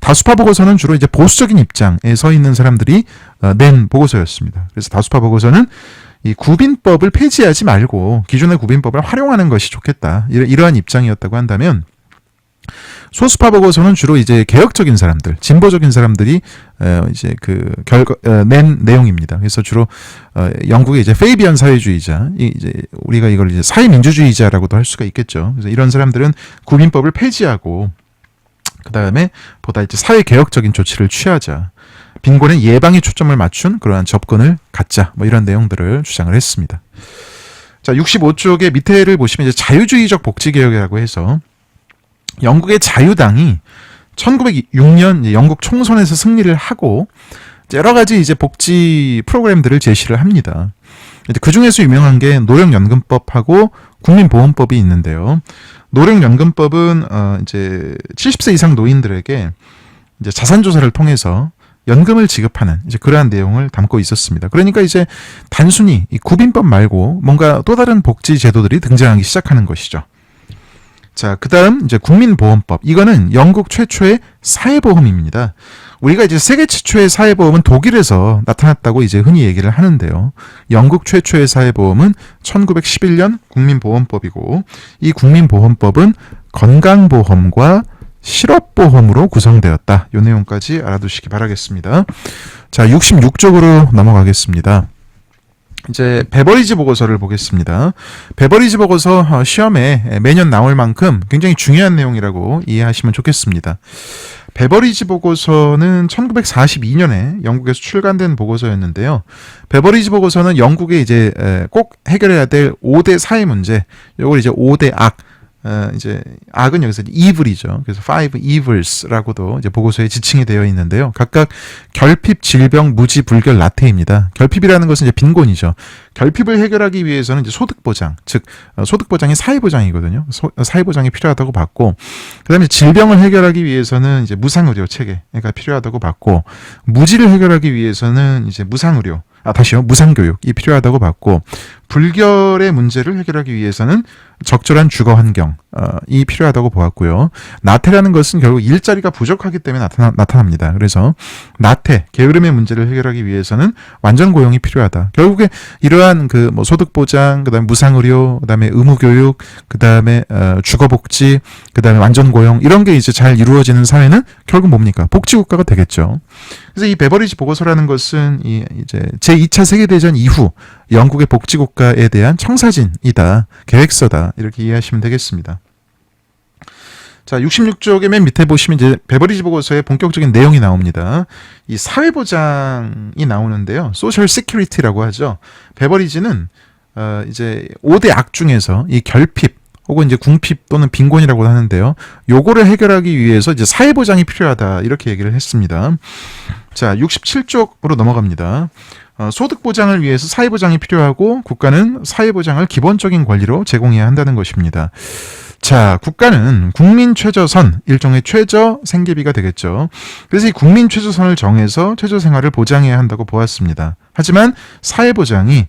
다수파 보고서는 주로 이제 보수적인 입장에 서 있는 사람들이 낸 보고서였습니다. 그래서 다수파 보고서는 이 구빈법을 폐지하지 말고 기존의 구빈법을 활용하는 것이 좋겠다. 이러한 입장이었다고 한다면 소수파 보고서는 주로 이제 개혁적인 사람들, 진보적인 사람들이 이제 그 낸 내용입니다. 그래서 주로 영국의 이제 페이비안 사회주의자, 이제 우리가 이걸 이제 사회민주주의자라고도 할 수가 있겠죠. 그래서 이런 사람들은 구빈법을 폐지하고 그 다음에 보다 이제 사회 개혁적인 조치를 취하자, 빈곤의 예방에 초점을 맞춘 그러한 접근을 갖자, 뭐 이런 내용들을 주장을 했습니다. 자, 65쪽의 밑에를 보시면 이제 자유주의적 복지개혁이라고 해서 영국의 자유당이 1906년 영국 총선에서 승리를 하고 여러 가지 이제 복지 프로그램들을 제시를 합니다. 그 중에서 유명한 게 노령연금법하고 국민보험법이 있는데요. 노령연금법은 이제 70세 이상 노인들에게 이제 자산조사를 통해서 연금을 지급하는 이제 그러한 내용을 담고 있었습니다. 그러니까 이제 단순히 이 구빈법 말고 뭔가 또 다른 복지 제도들이 등장하기 시작하는 것이죠. 자, 그 다음 이제 국민보험법. 이거는 영국 최초의 사회보험입니다. 우리가 이제 세계 최초의 사회보험은 독일에서 나타났다고 이제 흔히 얘기를 하는데요. 영국 최초의 사회보험은 1911년 국민보험법이고 이 국민보험법은 건강보험과 실업보험으로 구성되었다. 이 내용까지 알아두시기 바라겠습니다. 자, 66쪽으로 넘어가겠습니다. 이제 베버리지 보고서를 보겠습니다. 베버리지 보고서 시험에 매년 나올 만큼 굉장히 중요한 내용이라고 이해하시면 좋겠습니다. 베버리지 보고서는 1942년에 영국에서 출간된 보고서였는데요. 베버리지 보고서는 영국의 이제 꼭 해결해야 될 5대 사회 문제, 이걸 이제 5대 악, 이제 악은 여기서 evil이죠. 그래서 five evils라고도 이제 보고서에 지칭이 되어 있는데요. 각각 결핍, 질병, 무지, 불결, 나태입니다. 결핍이라는 것은 이제 빈곤이죠. 결핍을 해결하기 위해서는 이제 소득 보장, 즉 소득 보장이 사회 보장이거든요. 사회 보장이 필요하다고 봤고, 그다음에 질병을 해결하기 위해서는 이제 무상 의료 체계가 필요하다고 봤고, 무지를 해결하기 위해서는 이제 무상 의료, 다시요, 무상교육이 필요하다고 봤고, 불결의 문제를 해결하기 위해서는 적절한 주거 환경이 필요하다고 보았고요. 나태라는 것은 결국 일자리가 부족하기 때문에 나타납니다. 그래서 나태, 게으름의 문제를 해결하기 위해서는 완전 고용이 필요하다. 결국에 이러한 그 뭐 소득 보장, 그다음에 무상의료, 그다음에 의무교육, 그다음에 주거복지, 그다음에 완전 고용, 이런 게 이제 잘 이루어지는 사회는 결국 뭡니까? 복지국가가 되겠죠. 그래서 이 베버리지 보고서라는 것은 이제 제2차 세계대전 이후 영국의 복지국가에 대한 청사진이다, 계획서다, 이렇게 이해하시면 되겠습니다. 자, 66쪽의 맨 밑에 보시면 이제 베버리지 보고서의 본격적인 내용이 나옵니다. 이 사회보장이 나오는데요. 소셜 시큐리티라고 하죠. 베버리지는 이제 5대 악 중에서 이 결핍 혹은 이제 궁핍 또는 빈곤이라고 하는데요. 요거를 해결하기 위해서 이제 사회보장이 필요하다, 이렇게 얘기를 했습니다. 자, 67쪽으로 넘어갑니다. 소득 보장을 위해서 사회보장이 필요하고 국가는 사회보장을 기본적인 권리로 제공해야 한다는 것입니다. 자, 국가는 국민 최저선, 일종의 최저 생계비가 되겠죠. 그래서 이 국민 최저선을 정해서 최저 생활을 보장해야 한다고 보았습니다. 하지만 사회보장이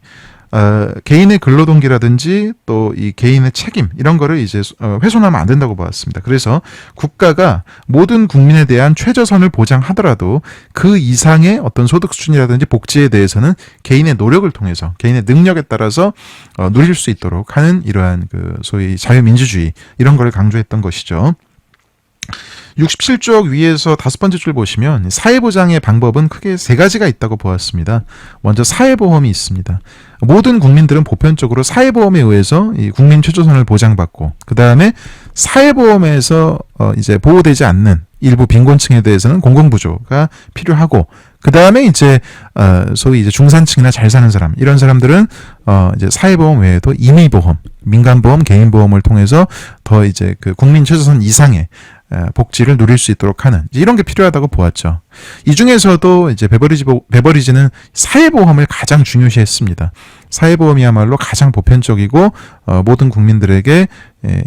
개인의 근로동기라든지 또 이 개인의 책임, 이런 거를 이제 훼손하면 안 된다고 보았습니다. 그래서 국가가 모든 국민에 대한 최저선을 보장하더라도 그 이상의 어떤 소득 수준이라든지 복지에 대해서는 개인의 노력을 통해서, 개인의 능력에 따라서 누릴 수 있도록 하는 이러한 그 소위 자유민주주의, 이런 거를 강조했던 것이죠. 67쪽 위에서 5번째 줄 보시면 사회보장의 방법은 크게 3가지가 있다고 보았습니다. 먼저 사회보험이 있습니다. 모든 국민들은 보편적으로 사회보험에 의해서 이 국민 최저선을 보장받고, 그 다음에 사회보험에서 이제 보호되지 않는 일부 빈곤층에 대해서는 공공부조가 필요하고, 그 다음에 이제 소위 이제 중산층이나 잘 사는 사람, 이런 사람들은 이제 사회보험 외에도 임의보험, 민간보험, 개인보험을 통해서 더 이제 그 국민 최저선 이상의 복지를 누릴 수 있도록 하는, 이런 게 필요하다고 보았죠. 이 중에서도 이제 베버리지는 사회보험을 가장 중요시했습니다. 사회보험이야말로 가장 보편적이고 모든 국민들에게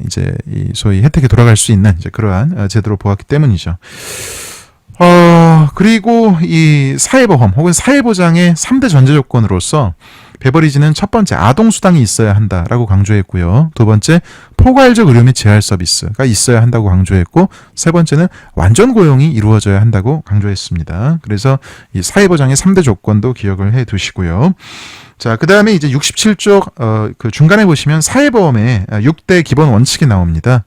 이제 이 소위 혜택이 돌아갈 수 있는 이제 그러한 제도로 보았기 때문이죠. 그리고 이 사회보험 혹은 사회보장의 3대 전제 조건으로서 베버리지는 첫 번째, 아동수당이 있어야 한다라고 강조했고요. 두 번째, 포괄적 의료 및 재활 서비스가 있어야 한다고 강조했고, 세 번째는 완전 고용이 이루어져야 한다고 강조했습니다. 그래서 이 사회보장의 3대 조건도 기억을 해 두시고요. 자, 그 다음에 이제 67쪽, 그 중간에 보시면 사회보험의 6대 기본 원칙이 나옵니다.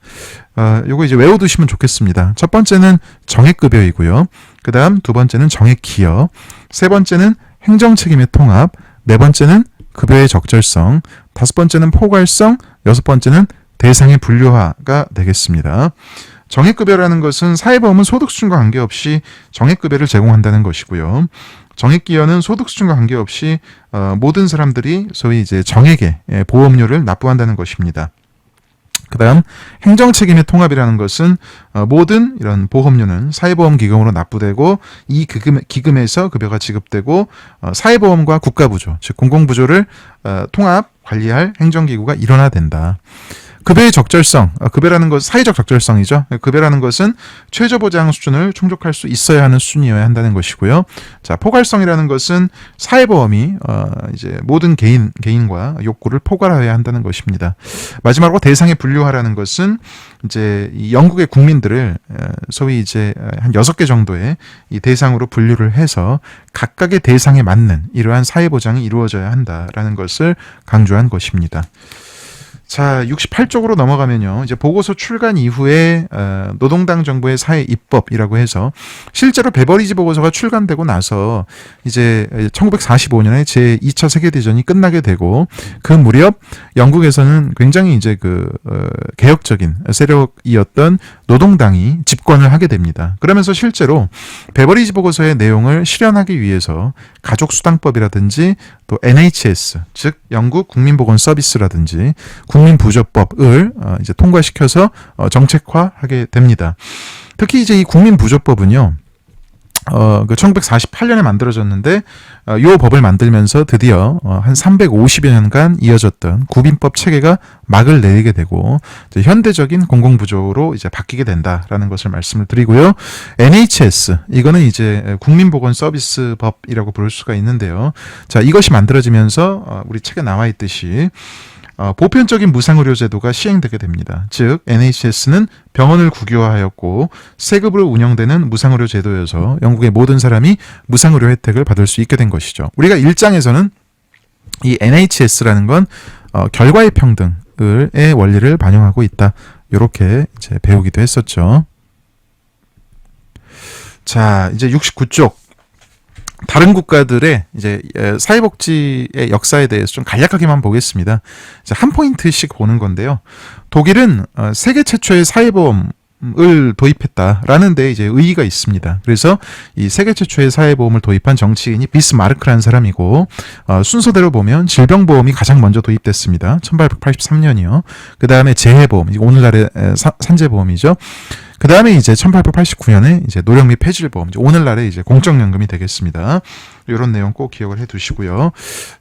요거 이제 외워두시면 좋겠습니다. 첫 번째는 정액급여이고요. 그 다음 두 번째는 정액기여, 세 번째는 행정책임의 통합, 네 번째는 급여의 적절성, 다섯 번째는 포괄성, 여섯 번째는 대상의 분류화가 되겠습니다. 정액급여라는 것은 사회보험은 소득 수준과 관계없이 정액급여를 제공한다는 것이고요. 정액기여는 소득 수준과 관계없이 모든 사람들이 소위 이제 정액의 보험료를 납부한다는 것입니다. 그 다음 행정책임의 통합이라는 것은 모든 이런 보험료는 사회보험기금으로 납부되고 이 기금에서 급여가 지급되고 사회보험과 국가부조, 즉 공공부조를 통합 관리할 행정기구가 일원화 된다. 급여의 적절성, 급여라는 것은 사회적 적절성이죠. 급여라는 것은 최저보장 수준을 충족할 수 있어야 하는 수준이어야 한다는 것이고요. 자, 포괄성이라는 것은 사회보험이 이제 모든 개인과 욕구를 포괄하여야 한다는 것입니다. 마지막으로 대상의 분류화라는 것은 이제 이 영국의 국민들을 소위 이제 한 6개 정도의 이 대상으로 분류를 해서 각각의 대상에 맞는 이러한 사회보장이 이루어져야 한다라는 것을 강조한 것입니다. 자, 68쪽으로 넘어가면요. 이제 보고서 출간 이후에 노동당 정부의 사회 입법이라고 해서 실제로 베버리지 보고서가 출간되고 나서 이제 1945년에 제2차 세계대전이 끝나게 되고 그 무렵 영국에서는 굉장히 이제 그 개혁적인 세력이었던 노동당이 집권을 하게 됩니다. 그러면서 실제로 베버리지 보고서의 내용을 실현하기 위해서 가족수당법이라든지 또 NHS, 즉 영국 국민보건서비스라든지 국민부조법을 이제 통과시켜서 정책화하게 됩니다. 특히 이제 이 국민부조법은요, 그 1948년에 만들어졌는데 요 법을 만들면서 드디어 한 350여 년간 이어졌던 구빈법 체계가 막을 내리게 되고 이제 현대적인 공공부조로 이제 바뀌게 된다라는 것을 말씀을 드리고요. NHS 이거는 이제 국민보건서비스법이라고 부를 수가 있는데요. 자, 이것이 만들어지면서 우리 책에 나와 있듯이 보편적인 무상의료 제도가 시행되게 됩니다. 즉 NHS는 병원을 국유화하였고 세금으로 운영되는 무상의료 제도여서 영국의 모든 사람이 무상의료 혜택을 받을 수 있게 된 것이죠. 우리가 1장에서는 이 NHS라는 건 결과의 평등의 원리를 반영하고 있다. 이렇게 이제 배우기도 했었죠. 자, 이제 69쪽. 다른 국가들의 이제 사회복지의 역사에 대해서 좀 간략하게만 보겠습니다. 한 포인트씩 보는 건데요. 독일은 세계 최초의 사회보험을 도입했다라는 데 이제 의의가 있습니다. 그래서 이 세계 최초의 사회보험을 도입한 정치인이 비스마르크라는 사람이고 순서대로 보면 질병보험이 가장 먼저 도입됐습니다. 1883년이요. 그 다음에 재해보험, 오늘날의 산재보험이죠. 그 다음에 이제 1889년에 이제 노령 및 폐질보험, 오늘날의 이제 공적연금이 되겠습니다. 이런 내용 꼭 기억을 해 두시고요.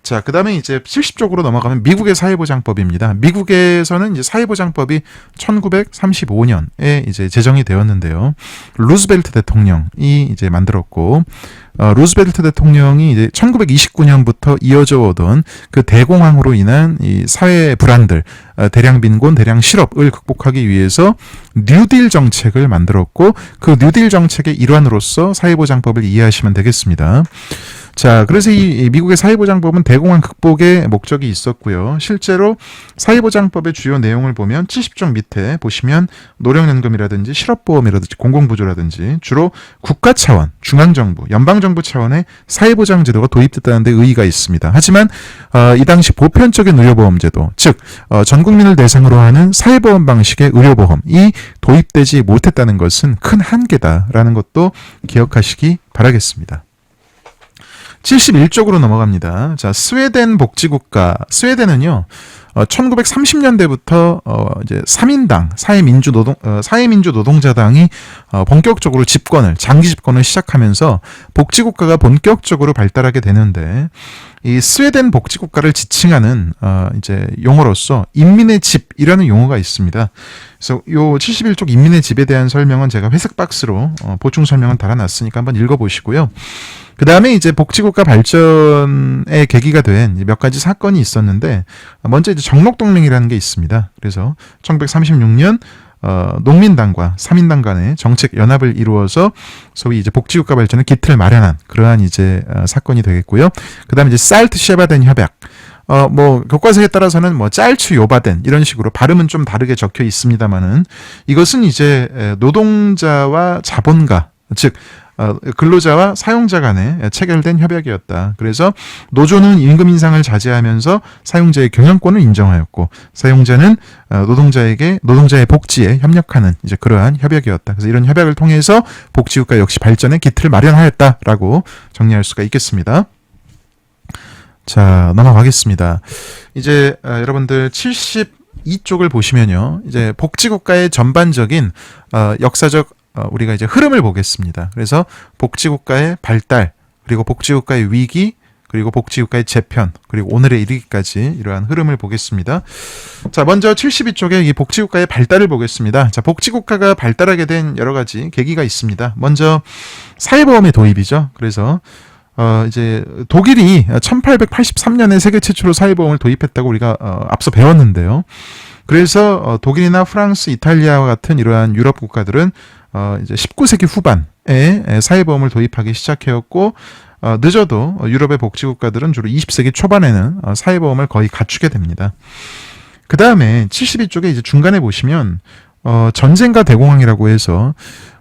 자, 그 다음에 이제 70쪽으로 넘어가면 미국의 사회보장법입니다. 미국에서는 이제 사회보장법이 1935년에 이제 제정이 되었는데요. 루즈벨트 대통령이 이제 만들었고, 루즈벨트 대통령이 이제 1929년부터 이어져 오던 그 대공황으로 인한 이 사회 불안들, 대량 빈곤, 대량 실업을 극복하기 위해서 뉴딜 정책을 만들었고 그 뉴딜 정책의 일환으로서 사회보장법을 이해하시면 되겠습니다. 자, 그래서 이 미국의 사회보장법은 대공황 극복의 목적이 있었고요. 실제로 사회보장법의 주요 내용을 보면 70쪽 밑에 보시면 노령연금이라든지 실업보험이라든지 공공부조라든지 주로 국가 차원, 중앙정부, 연방정부 차원의 사회보장제도가 도입됐다는 데 의의가 있습니다. 하지만 이 당시 보편적인 의료보험제도, 즉 전 국민을 대상으로 하는 사회보험 방식의 의료보험이 도입되지 못했다는 것은 큰 한계다라는 것도 기억하시기 바라겠습니다. 71쪽으로 넘어갑니다. 자, 스웨덴 복지국가. 스웨덴은요, 1930년대부터 이제 3인당 사회민주 노동자당이 본격적으로 장기 집권을 시작하면서 복지국가가 본격적으로 발달하게 되는데, 이 스웨덴 복지국가를 지칭하는 이제 용어로서 인민의 집이라는 용어가 있습니다. 그래서 요 71쪽 인민의 집에 대한 설명은 제가 회색 박스로 보충 설명은 달아놨으니까 한번 읽어보시고요. 그 다음에 이제 복지국가 발전의 계기가 된 몇 가지 사건이 있었는데, 먼저 이제 정록동맹이라는 게 있습니다. 그래서 1936년 농민당과 3인당 간의 정책 연합을 이루어서 소위 이제 복지국가 발전의 기틀을 마련한 그러한 이제 사건이 되겠고요. 그 다음에 이제 살트 셰바덴 협약. 교과서에 따라서는 짤츠 요바덴 이런 식으로 발음은 좀 다르게 적혀 있습니다만은 이것은 이제 노동자와 자본가, 즉 근로자와 사용자 간에 체결된 협약이었다. 그래서 노조는 임금 인상을 자제하면서 사용자의 경영권을 인정하였고 사용자는 노동자의 복지에 협력하는 이제 그러한 협약이었다. 그래서 이런 협약을 통해서 복지국가 역시 발전의 기틀을 마련하였다라고 정리할 수가 있겠습니다. 자, 넘어가겠습니다. 이제 여러분들 72쪽을 보시면요. 이제 복지국가의 전반적인 역사적 우리가 이제 흐름을 보겠습니다. 그래서 복지국가의 발달, 그리고 복지국가의 위기, 그리고 복지국가의 재편, 그리고 오늘에 이르기까지 이러한 흐름을 보겠습니다. 자, 먼저 72쪽에 이 복지국가의 발달을 보겠습니다. 자, 복지국가가 발달하게 된 여러 가지 계기가 있습니다. 먼저 사회보험의 도입이죠. 그래서 이제 독일이 1883년에 세계 최초로 사회보험을 도입했다고 우리가 앞서 배웠는데요. 그래서 독일이나 프랑스, 이탈리아와 같은 이러한 유럽 국가들은 이제 19세기 후반에 사회보험을 도입하기 시작했고, 늦어도 유럽의 복지국가들은 주로 20세기 초반에는 사회보험을 거의 갖추게 됩니다. 그 다음에 72쪽에 이제 중간에 보시면 전쟁과 대공황이라고 해서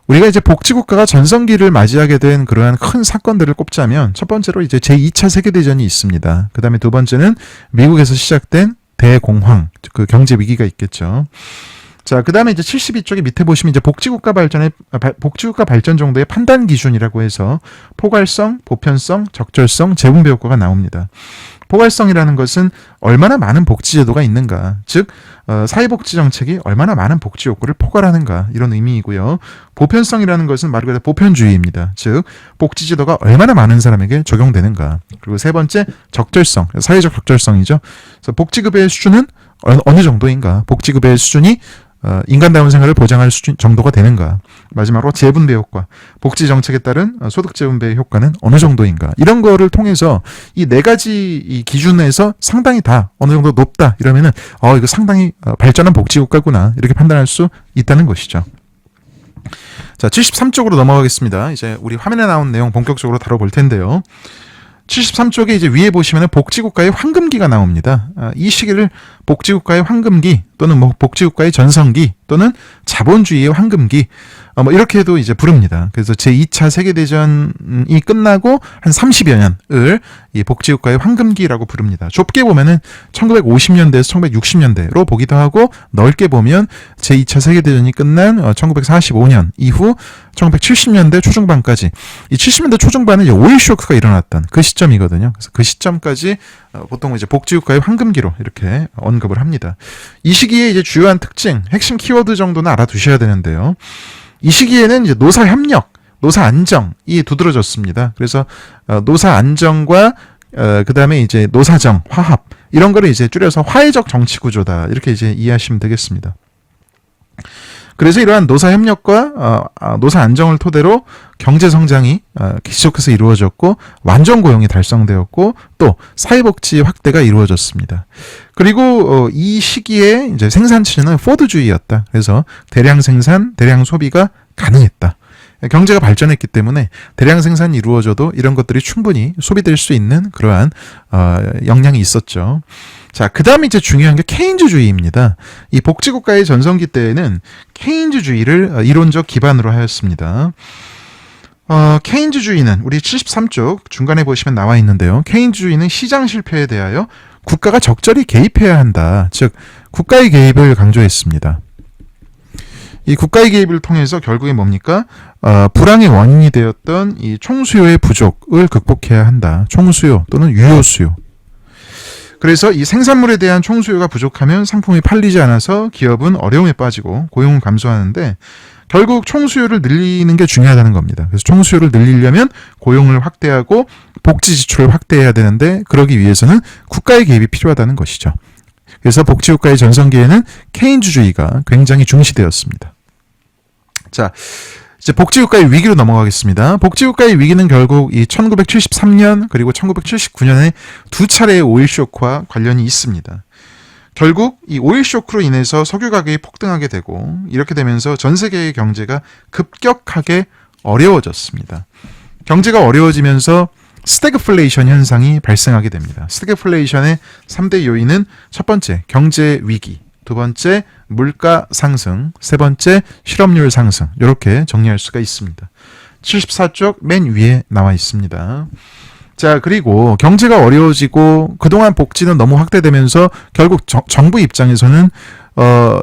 우리가 이제 복지국가가 전성기를 맞이하게 된 그러한 큰 사건들을 꼽자면 첫 번째로 이제 제2차 세계대전이 있습니다. 그 다음에 두 번째는 미국에서 시작된 대공황, 그 경제 위기가 있겠죠. 자, 그 다음에 이제 72쪽에 밑에 보시면 이제 복지국가 발전 정도의 판단 기준이라고 해서 포괄성, 보편성, 적절성, 재분배 효과가 나옵니다. 포괄성이라는 것은 얼마나 많은 복지제도가 있는가, 즉 사회복지 정책이 얼마나 많은 복지 욕구를 포괄하는가, 이런 의미이고요. 보편성이라는 것은 말 그대로 보편주의입니다. 즉 복지제도가 얼마나 많은 사람에게 적용되는가. 그리고 세 번째, 적절성, 사회적 적절성이죠. 그래서 복지급여의 수준은 어느 정도인가, 복지급여의 수준이 인간다운 생활을 보장할 수준 정도가 되는가. 마지막으로 재분배 효과, 복지 정책에 따른 소득 재분배의 효과는 어느 정도인가. 이런 거를 통해서 이 네 가지 이 기준에서 상당히 다 어느 정도 높다 이러면은 이거 상당히 발전한 복지 국가구나, 이렇게 판단할 수 있다는 것이죠. 자, 73쪽으로 넘어가겠습니다. 이제 우리 화면에 나온 내용 본격적으로 다뤄볼 텐데요. 73쪽에 이제 위에 보시면 복지국가의 황금기가 나옵니다. 이 시기를 복지국가의 황금기 또는 복지국가의 전성기 또는 자본주의의 황금기, 이렇게도 이제 부릅니다. 그래서 제2차 세계대전이 끝나고 한 30여 년을 이 복지국가의 황금기라고 부릅니다. 좁게 보면은 1950년대에서 1960년대로 보기도 하고, 넓게 보면 제2차 세계대전이 끝난 1945년 이후 1970년대 초중반까지, 이 70년대 초중반은 오일 쇼크가 일어났던 그 시점이거든요. 그래서 그 시점까지 보통 이제 복지국가의 황금기로 이렇게 언급을 합니다. 이 시기에 이제 주요한 특징, 핵심 키워드 정도는 알아두셔야 되는데요. 이 시기에는 이제 노사 협력, 노사 안정이 두드러졌습니다. 그래서 노사 안정과 그다음에 이제 노사정, 화합, 이런 거를 이제 줄여서 화해적 정치 구조다, 이렇게 이제 이해하시면 되겠습니다. 그래서 이러한 노사 협력과 노사 안정을 토대로 경제 성장이 계속해서 이루어졌고, 완전 고용이 달성되었고, 또 사회복지 확대가 이루어졌습니다. 그리고 이 시기에 이제 생산 체제는 포드주의였다. 그래서 대량 생산, 대량 소비가 가능했다. 경제가 발전했기 때문에 대량 생산이 이루어져도 이런 것들이 충분히 소비될 수 있는 그러한 역량이 있었죠. 자, 그 다음에 이제 중요한 게 케인즈주의입니다. 이 복지국가의 전성기 때에는 케인즈주의를 이론적 기반으로 하였습니다. 케인즈주의는 우리 73쪽 중간에 보시면 나와 있는데요. 케인즈주의는 시장 실패에 대하여 국가가 적절히 개입해야 한다. 즉, 국가의 개입을 강조했습니다. 이 국가의 개입을 통해서 결국에 뭡니까? 불황의 원인이 되었던 이 총수요의 부족을 극복해야 한다. 총수요 또는 유효수요. 그래서 이 생산물에 대한 총수요가 부족하면 상품이 팔리지 않아서 기업은 어려움에 빠지고 고용을 감소하는데, 결국 총수요를 늘리는 게 중요하다는 겁니다. 그래서 총수요를 늘리려면 고용을 확대하고 복지 지출을 확대해야 되는데, 그러기 위해서는 국가의 개입이 필요하다는 것이죠. 그래서 복지국가의 전성기에는 케인즈주의가 굉장히 중시되었습니다. 자, 이제 복지국가의 위기로 넘어가겠습니다. 복지국가의 위기는 결국 이 1973년 그리고 1979년에 두 차례의 오일 쇼크와 관련이 있습니다. 결국 이 오일 쇼크로 인해서 석유 가격이 폭등하게 되고, 이렇게 되면서 전 세계의 경제가 급격하게 어려워졌습니다. 경제가 어려워지면서 스태그플레이션 현상이 발생하게 됩니다. 스태그플레이션의 3대 요인은 첫 번째, 경제 위기, 두 번째, 물가 상승, 세 번째, 실업률 상승, 이렇게 정리할 수가 있습니다. 74쪽 맨 위에 나와 있습니다. 자, 그리고 경제가 어려워지고 그동안 복지는 너무 확대되면서 결국 정부 입장에서는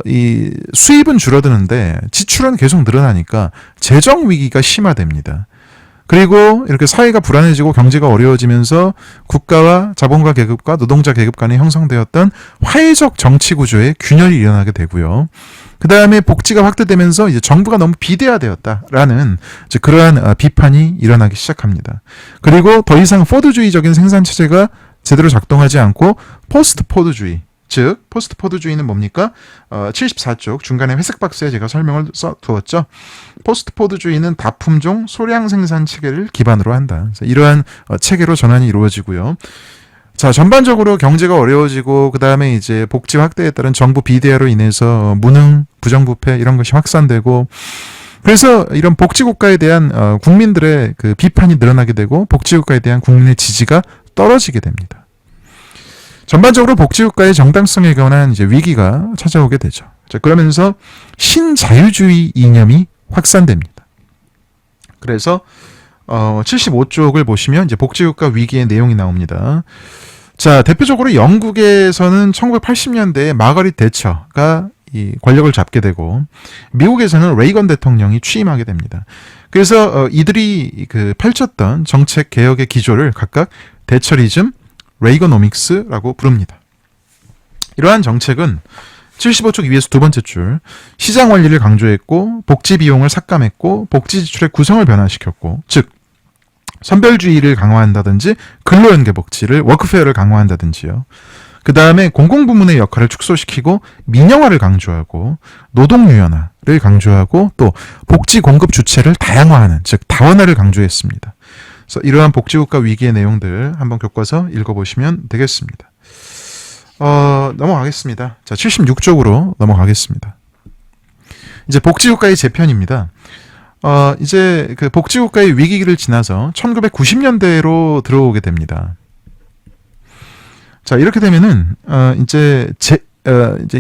이 수입은 줄어드는데 지출은 계속 늘어나니까 재정 위기가 심화됩니다. 그리고 이렇게 사회가 불안해지고 경제가 어려워지면서 국가와 자본가 계급과 노동자 계급 간에 형성되었던 화해적 정치 구조의 균열이 일어나게 되고요. 그 다음에 복지가 확대되면서 이제 정부가 너무 비대화되었다라는 이제 그러한 비판이 일어나기 시작합니다. 그리고 더 이상 포드주의적인 생산 체제가 제대로 작동하지 않고 포스트 포드주의, 즉 포스트 포드주의는 뭡니까? 74쪽 중간에 회색 박스에 제가 설명을 써두었죠. 포스트 포드주의는 다품종 소량 생산 체계를 기반으로 한다. 그래서 이러한 체계로 전환이 이루어지고요. 자, 전반적으로 경제가 어려워지고 그 다음에 이제 복지 확대에 따른 정부 비대화로 인해서 무능, 부정부패 이런 것이 확산되고, 그래서 이런 복지국가에 대한 국민들의 그 비판이 늘어나게 되고 복지국가에 대한 국민의 지지가 떨어지게 됩니다. 전반적으로 복지국가의 정당성에 관한 이제 위기가 찾아오게 되죠. 자, 그러면서 신자유주의 이념이 확산됩니다. 그래서 75쪽을 보시면 이제 복지국가 위기의 내용이 나옵니다. 자, 대표적으로 영국에서는 1980년대에 마거릿 대처가 이 권력을 잡게 되고, 미국에서는 레이건 대통령이 취임하게 됩니다. 그래서 이들이 그 펼쳤던 정책 개혁의 기조를 각각 대처리즘, 레이거노믹스라고 부릅니다. 이러한 정책은 75쪽 위에서 두 번째 줄, 시장 원리를 강조했고 복지 비용을 삭감했고 복지 지출의 구성을 변화시켰고, 즉 선별주의를 강화한다든지 근로연계 복지를 워크페어를 강화한다든지요. 그 다음에 공공부문의 역할을 축소시키고 민영화를 강조하고 노동 유연화를 강조하고 또 복지 공급 주체를 다양화하는, 즉 다원화를 강조했습니다. 그래서 이러한 복지국가 위기의 내용들 한번 교과서 읽어보시면 되겠습니다. 넘어가겠습니다. 자, 76쪽으로 넘어가겠습니다. 이제 복지국가의 재편입니다. 이제 그 복지국가의 위기를 지나서 1990년대로 들어오게 됩니다. 자, 이렇게 되면은 이제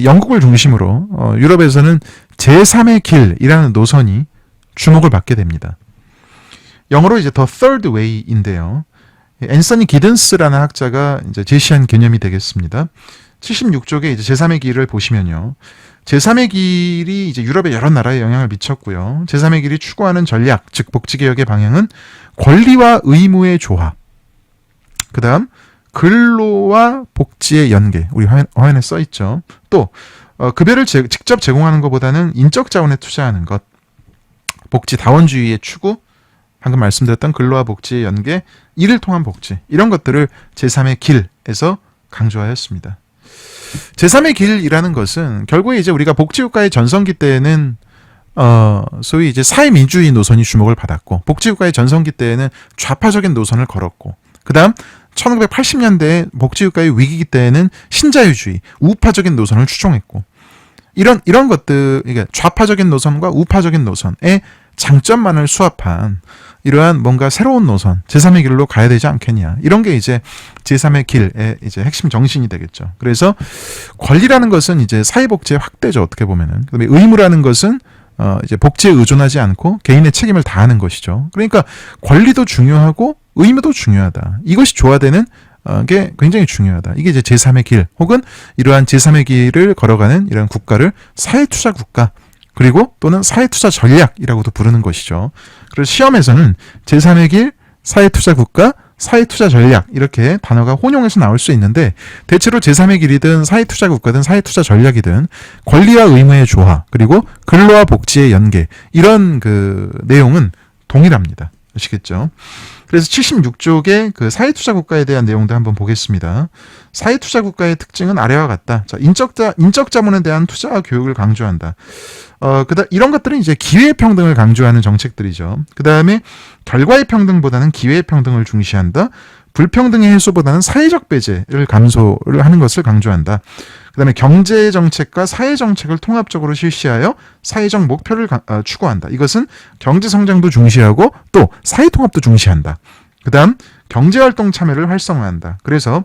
영국을 중심으로 유럽에서는 제3의 길이라는 노선이 주목을 받게 됩니다. 영어로 이제 The Third Way인데요. 앤서니 기든스라는 학자가 이제 제시한 개념이 되겠습니다. 76쪽에 이제 제3의 길을 보시면요. 제3의 길이 이제 유럽의 여러 나라에 영향을 미쳤고요. 제3의 길이 추구하는 전략, 즉 복지개혁의 방향은 권리와 의무의 조화, 그 다음 근로와 복지의 연계, 우리 화면에 써있죠. 또 급여를 직접 제공하는 것보다는 인적 자원에 투자하는 것, 복지 다원주의의 추구, 방금 말씀드렸던 근로와 복지의 연계, 이를 통한 복지, 이런 것들을 제3의 길에서 강조하였습니다. 제3의 길이라는 것은 결국에 이제 우리가 복지국가의 전성기 때에는 소위 이제 사회민주주의 노선이 주목을 받았고, 복지국가의 전성기 때에는 좌파적인 노선을 걸었고, 그 다음 1980년대에 복지국가의 위기기 때에는 신자유주의, 우파적인 노선을 추종했고, 이런 것들, 이게 좌파적인 노선과 우파적인 노선의 장점만을 수합한 이러한 뭔가 새로운 노선, 제3의 길로 가야 되지 않겠냐. 이런 게 이제 제3의 길의 이제 핵심 정신이 되겠죠. 그래서 권리라는 것은 이제 사회복지의 확대죠. 어떻게 보면은. 그다음에 의무라는 것은 이제 복지에 의존하지 않고 개인의 책임을 다하는 것이죠. 그러니까 권리도 중요하고 의무도 중요하다. 이것이 조화되는 게 굉장히 중요하다. 이게 이제 제3의 길, 혹은 이러한 제3의 길을 걸어가는 이런 국가를 사회투자 국가, 그리고 또는 사회투자 전략이라고도 부르는 것이죠. 그래서 시험에서는 제3의 길, 사회투자 국가, 사회투자 전략, 이렇게 단어가 혼용해서 나올 수 있는데, 대체로 제3의 길이든 사회투자 국가든 사회투자 전략이든 권리와 의무의 조화, 그리고 근로와 복지의 연계, 이런 그 내용은 동일합니다. 아시겠죠? 그래서 76쪽의 그 사회투자 국가에 대한 내용도 한번 보겠습니다. 사회투자 국가의 특징은 아래와 같다. 자, 인적 자본에 대한 투자와 교육을 강조한다. 이런 것들은 이제 기회의 평등을 강조하는 정책들이죠. 그 다음에 결과의 평등보다는 기회의 평등을 중시한다. 불평등의 해소보다는 사회적 배제를 감소를 하는 것을 강조한다. 그 다음에 경제정책과 사회정책을 통합적으로 실시하여 사회적 목표를 추구한다. 이것은 경제성장도 중시하고 또 사회통합도 중시한다. 그 다음 경제활동 참여를 활성화한다. 그래서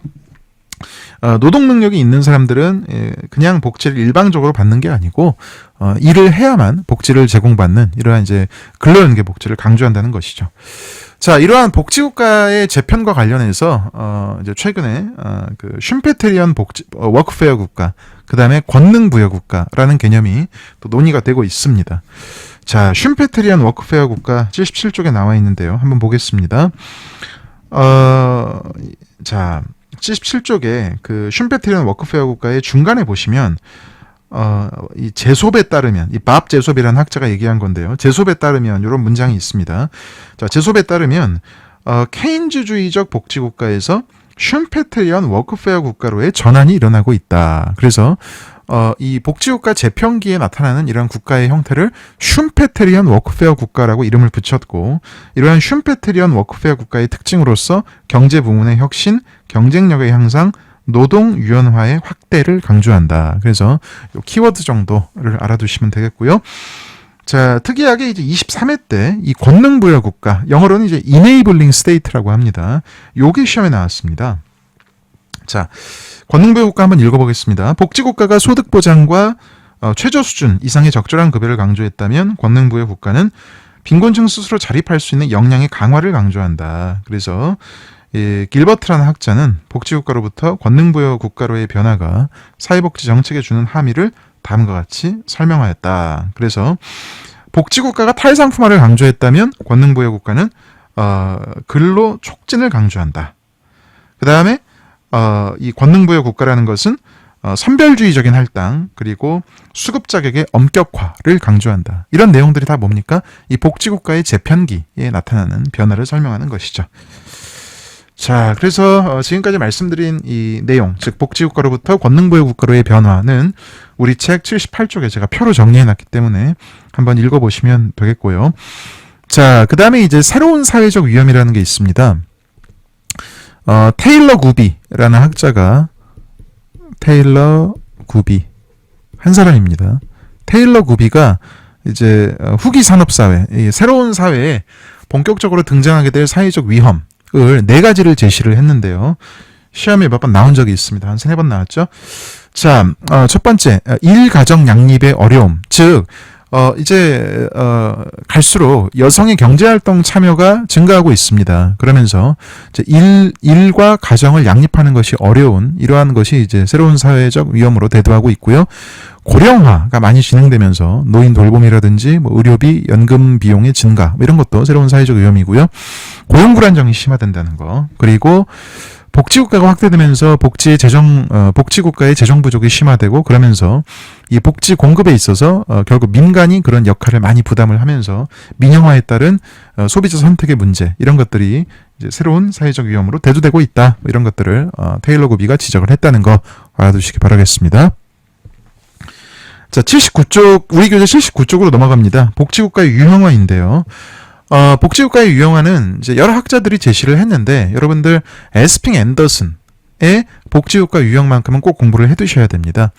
노동 능력이 있는 사람들은 그냥 복지를 일방적으로 받는 게 아니고 일을 해야만 복지를 제공받는 이러한 이제 근로연계 복지를 강조한다는 것이죠. 자, 이러한 복지국가의 재편과 관련해서 이제 최근에 그 슌페테리언 워크페어 국가, 그 다음에 권능부여 국가라는 개념이 또 논의가 되고 있습니다. 자, 슌페테리언 워크페어 국가 77쪽에 나와 있는데요. 한번 보겠습니다. 자, 77쪽에 그 슌페테리언 워크페어 국가의 중간에 보시면 이 제소에 따르면, 이 밥 제소이라는 학자가 얘기한 건데요. 제소에 따르면 이런 문장이 있습니다. 자, 제소에 따르면 케인즈주의적 복지국가에서 슌페테리언 워크페어 국가로의 전환이 일어나고 있다. 그래서 이 복지국가 재편기에 나타나는 이러한 국가의 형태를 슌페테리언 워크페어 국가라고 이름을 붙였고, 이러한 슌페테리언 워크페어 국가의 특징으로서 경제 부문의 혁신, 경쟁력의 향상, 노동 유연화의 확대를 강조한다. 그래서 이 키워드 정도를 알아두시면 되겠고요. 자, 특이하게 이제 23회 때 이 권능부여 국가, 영어로는 이제 enabling state라고 합니다. 요게 시험에 나왔습니다. 자, 권능부여 국가 한번 읽어보겠습니다. 복지국가가 소득 보장과 최저 수준 이상의 적절한 급여를 강조했다면 권능부여 국가는 빈곤층 스스로 자립할 수 있는 역량의 강화를 강조한다. 그래서 길버트라는 학자는 복지국가로부터 권능부여 국가로의 변화가 사회복지 정책에 주는 함의를 다음과 같이 설명하였다. 그래서 복지국가가 탈상품화를 강조했다면 권능부여 국가는 근로 촉진을 강조한다. 그 다음에 이 권능부여 국가라는 것은 선별주의적인 할당 그리고 수급 자격의 엄격화를 강조한다. 이런 내용들이 다 뭡니까? 이 복지국가의 재편기에 나타나는 변화를 설명하는 것이죠. 자, 그래서 지금까지 말씀드린 이 내용, 즉 복지국가로부터 권능부여 국가로의 변화는 우리 책 78쪽에 제가 표로 정리해놨기 때문에 한번 읽어보시면 되겠고요. 자, 그 다음에 이제 새로운 사회적 위험이라는 게 있습니다. 테일러 구비라는 학자가 테일러 구비 한 사람입니다. 테일러 구비가 이제 후기 산업사회, 새로운 사회에 본격적으로 등장하게 될 사회적 위험을 4가지를 제시를 했는데요. 시험에 몇 번 나온 적이 있습니다. 한 3-4번 나왔죠. 자, 첫 번째, 일가정 양립의 어려움. 즉, 이제 갈수록 여성의 경제활동 참여가 증가하고 있습니다. 그러면서 이제 일과 가정을 양립하는 것이 어려운 이러한 것이 이제 새로운 사회적 위험으로 대두하고 있고요. 고령화가 많이 진행되면서 노인 돌봄이라든지 뭐 의료비, 연금 비용의 증가 이런 것도 새로운 사회적 위험이고요. 고용 불안정이 심화된다는 거. 그리고 복지국가가 확대되면서 복지국가의 재정 부족이 심화되고 그러면서 이 복지 공급에 있어서 결국 민간이 그런 역할을 많이 부담을 하면서 민영화에 따른 소비자 선택의 문제 이런 것들이 이제 새로운 사회적 위험으로 대두되고 있다. 이런 것들을 테일러 구비가 지적을 했다는 거 알아두시기 바라겠습니다. 자, 79쪽 우리 교재 79쪽으로 넘어갑니다. 복지국가의 유형화인데요. 복지국가의 유형화는 이제 여러 학자들이 제시를 했는데 여러분들 에스핑 앤더슨의 복지국가 유형만큼은 꼭 공부를 해두셔야 됩니다.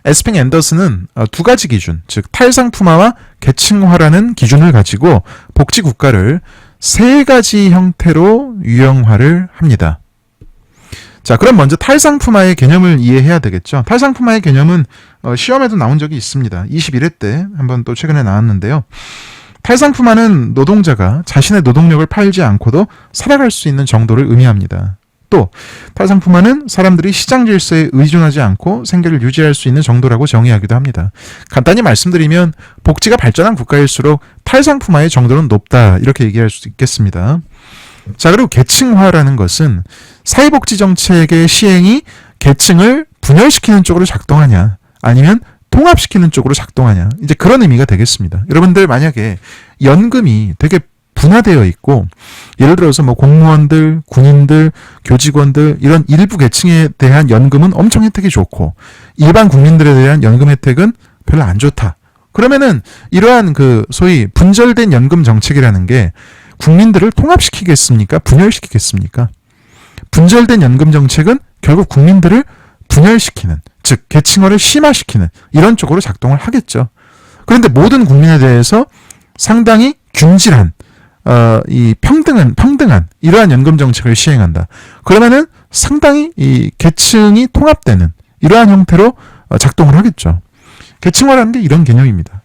에스핑 앤더슨은 2가지 기준, 즉 탈상품화와 계층화라는 기준을 가지고 복지국가를 3가지 형태로 유형화를 합니다. 자, 그럼 먼저 탈상품화의 개념을 이해해야 되겠죠. 탈상품화의 개념은 시험에도 나온 적이 있습니다. 21회 때 한번 또 최근에 나왔는데요. 탈상품화는 노동자가 자신의 노동력을 팔지 않고도 살아갈 수 있는 정도를 의미합니다. 또 탈상품화는 사람들이 시장 질서에 의존하지 않고 생계를 유지할 수 있는 정도라고 정의하기도 합니다. 간단히 말씀드리면 복지가 발전한 국가일수록 탈상품화의 정도는 높다 이렇게 얘기할 수 있겠습니다. 자, 그리고 계층화라는 것은 사회복지 정책의 시행이 계층을 분열시키는 쪽으로 작동하냐 아니면 통합시키는 쪽으로 작동하냐 이제 그런 의미가 되겠습니다. 여러분들 만약에 연금이 되게 분화되어 있고 예를 들어서 뭐 공무원들, 군인들, 교직원들 이런 일부 계층에 대한 연금은 엄청 혜택이 좋고 일반 국민들에 대한 연금 혜택은 별로 안 좋다. 그러면은 이러한 그 소위 분절된 연금 정책이라는 게 국민들을 통합시키겠습니까? 분열시키겠습니까? 분절된 연금 정책은 결국 국민들을 분열시키는, 즉 계층화를 심화시키는 이런 쪽으로 작동을 하겠죠. 그런데 모든 국민에 대해서 상당히 균질한 이 평등한 이러한 연금 정책을 시행한다. 그러면은 상당히 이 계층이 통합되는 이러한 형태로 작동을 하겠죠. 계층화라는 게 이런 개념입니다.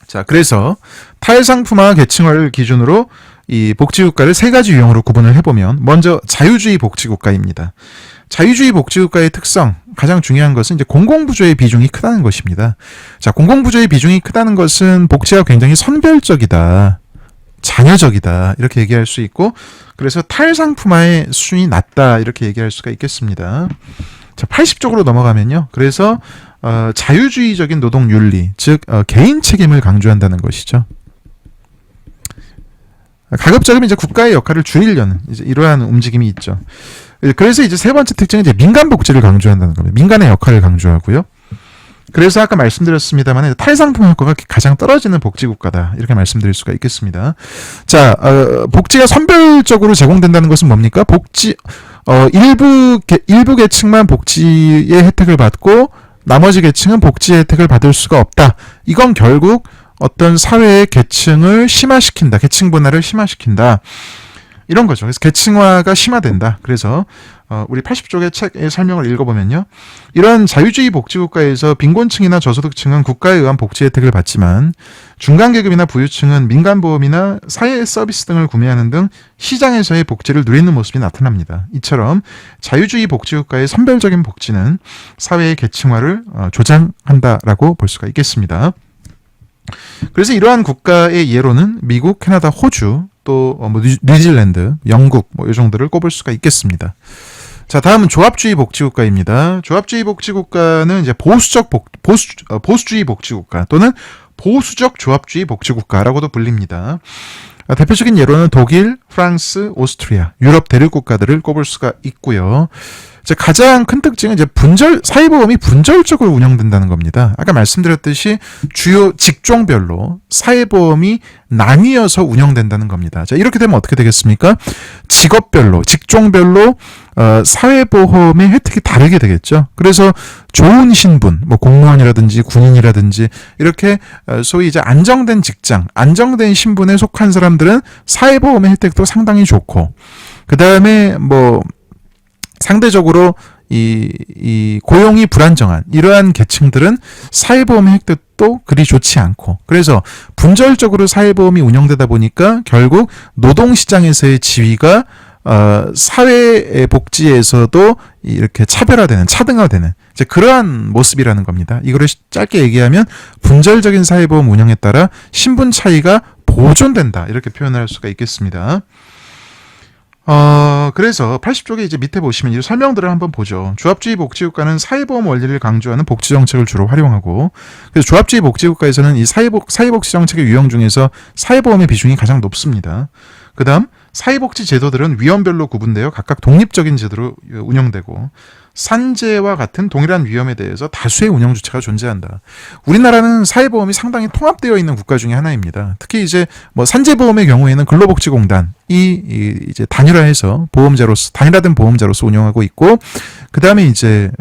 자, 그래서 탈상품화 계층화를 기준으로 이 복지국가를 3가지 유형으로 구분을 해보면 먼저 자유주의 복지국가입니다. 자유주의 복지국가의 특성, 가장 중요한 것은 이제 공공부조의 비중이 크다는 것입니다. 자, 공공부조의 비중이 크다는 것은 복지가 굉장히 선별적이다, 잔여적이다 이렇게 얘기할 수 있고 그래서 탈상품화의 수준이 낮다 이렇게 얘기할 수가 있겠습니다. 자, 80쪽으로 넘어가면요. 그래서 자유주의적인 노동윤리, 즉 개인 책임을 강조한다는 것이죠. 가급적이면 이제 국가의 역할을 줄이려는 이제 이러한 움직임이 있죠. 그래서 이제 3번째 특징은 이제 민간 복지를 강조한다는 겁니다. 민간의 역할을 강조하고요. 그래서 아까 말씀드렸습니다만 탈상품 효과가 가장 떨어지는 복지국가다 이렇게 말씀드릴 수가 있겠습니다. 자, 복지가 선별적으로 제공된다는 것은 뭡니까? 일부 계층만 복지의 혜택을 받고 나머지 계층은 복지의 혜택을 받을 수가 없다. 이건 결국 어떤 사회의 계층을 심화시킨다. 계층 분화를 심화시킨다. 이런 거죠. 그래서 계층화가 심화된다. 그래서 우리 80쪽의 책의 설명을 읽어보면요. 이런 자유주의 복지국가에서 빈곤층이나 저소득층은 국가에 의한 복지 혜택을 받지만 중간계급이나 부유층은 민간보험이나 사회 서비스 등을 구매하는 등 시장에서의 복지를 누리는 모습이 나타납니다. 이처럼 자유주의 복지국가의 선별적인 복지는 사회의 계층화를 조장한다라고 볼 수가 있겠습니다. 그래서 이러한 국가의 예로는 미국, 캐나다, 호주, 또 뉴질랜드, 영국 이 정도를 꼽을 수가 있겠습니다. 자, 다음은 조합주의 복지국가입니다. 조합주의 복지국가는 이제 보수주의 복지국가 또는 보수적 조합주의 복지국가라고도 불립니다. 대표적인 예로는 독일, 프랑스, 오스트리아, 유럽 대륙 국가들을 꼽을 수가 있고요. 이제 가장 큰 특징은 이제 사회보험이 분절적으로 운영된다는 겁니다. 아까 말씀드렸듯이 주요 직종별로 사회보험이 나뉘어서 운영된다는 겁니다. 자, 이렇게 되면 어떻게 되겠습니까? 직업별로, 직종별로 사회보험의 혜택이 다르게 되겠죠. 그래서 좋은 신분, 뭐 공무원이라든지 군인이라든지 이렇게 소위 이제 안정된 직장, 안정된 신분에 속한 사람들은 사회보험의 혜택도 상당히 좋고, 그 다음에 뭐 상대적으로 이 고용이 불안정한 이러한 계층들은 사회보험의 혜택도 그리 좋지 않고, 그래서 분절적으로 사회보험이 운영되다 보니까 결국 노동시장에서의 지위가 사회복지에서도 이렇게 차별화되는, 차등화되는 이제 그러한 모습이라는 겁니다. 이거를 짧게 얘기하면 분절적인 사회보험 운영에 따라 신분 차이가 보존된다, 이렇게 표현할 수가 있겠습니다. 그래서 80쪽에 이제 밑에 보시면 이 설명들을 한번 보죠. 조합주의 복지국가는 사회보험 원리를 강조하는 복지정책을 주로 활용하고, 그래서 조합주의 복지국가에서는 이 사회복지 정책의 유형 중에서 사회보험의 비중이 가장 높습니다. 그 다음 사회복지 제도들은 위험별로 구분되어 각각 독립적인 제도로 운영되고, 산재와 같은 동일한 위험에 대해서 다수의 운영 주체가 존재한다. 우리나라는 사회보험이 상당히 통합되어 있는 국가 중에 하나입니다. 특히 이제 뭐 산재보험의 경우에는 근로복지공단이 이제 단일화된 보험자로서 운영하고 있고, 그 다음에 이제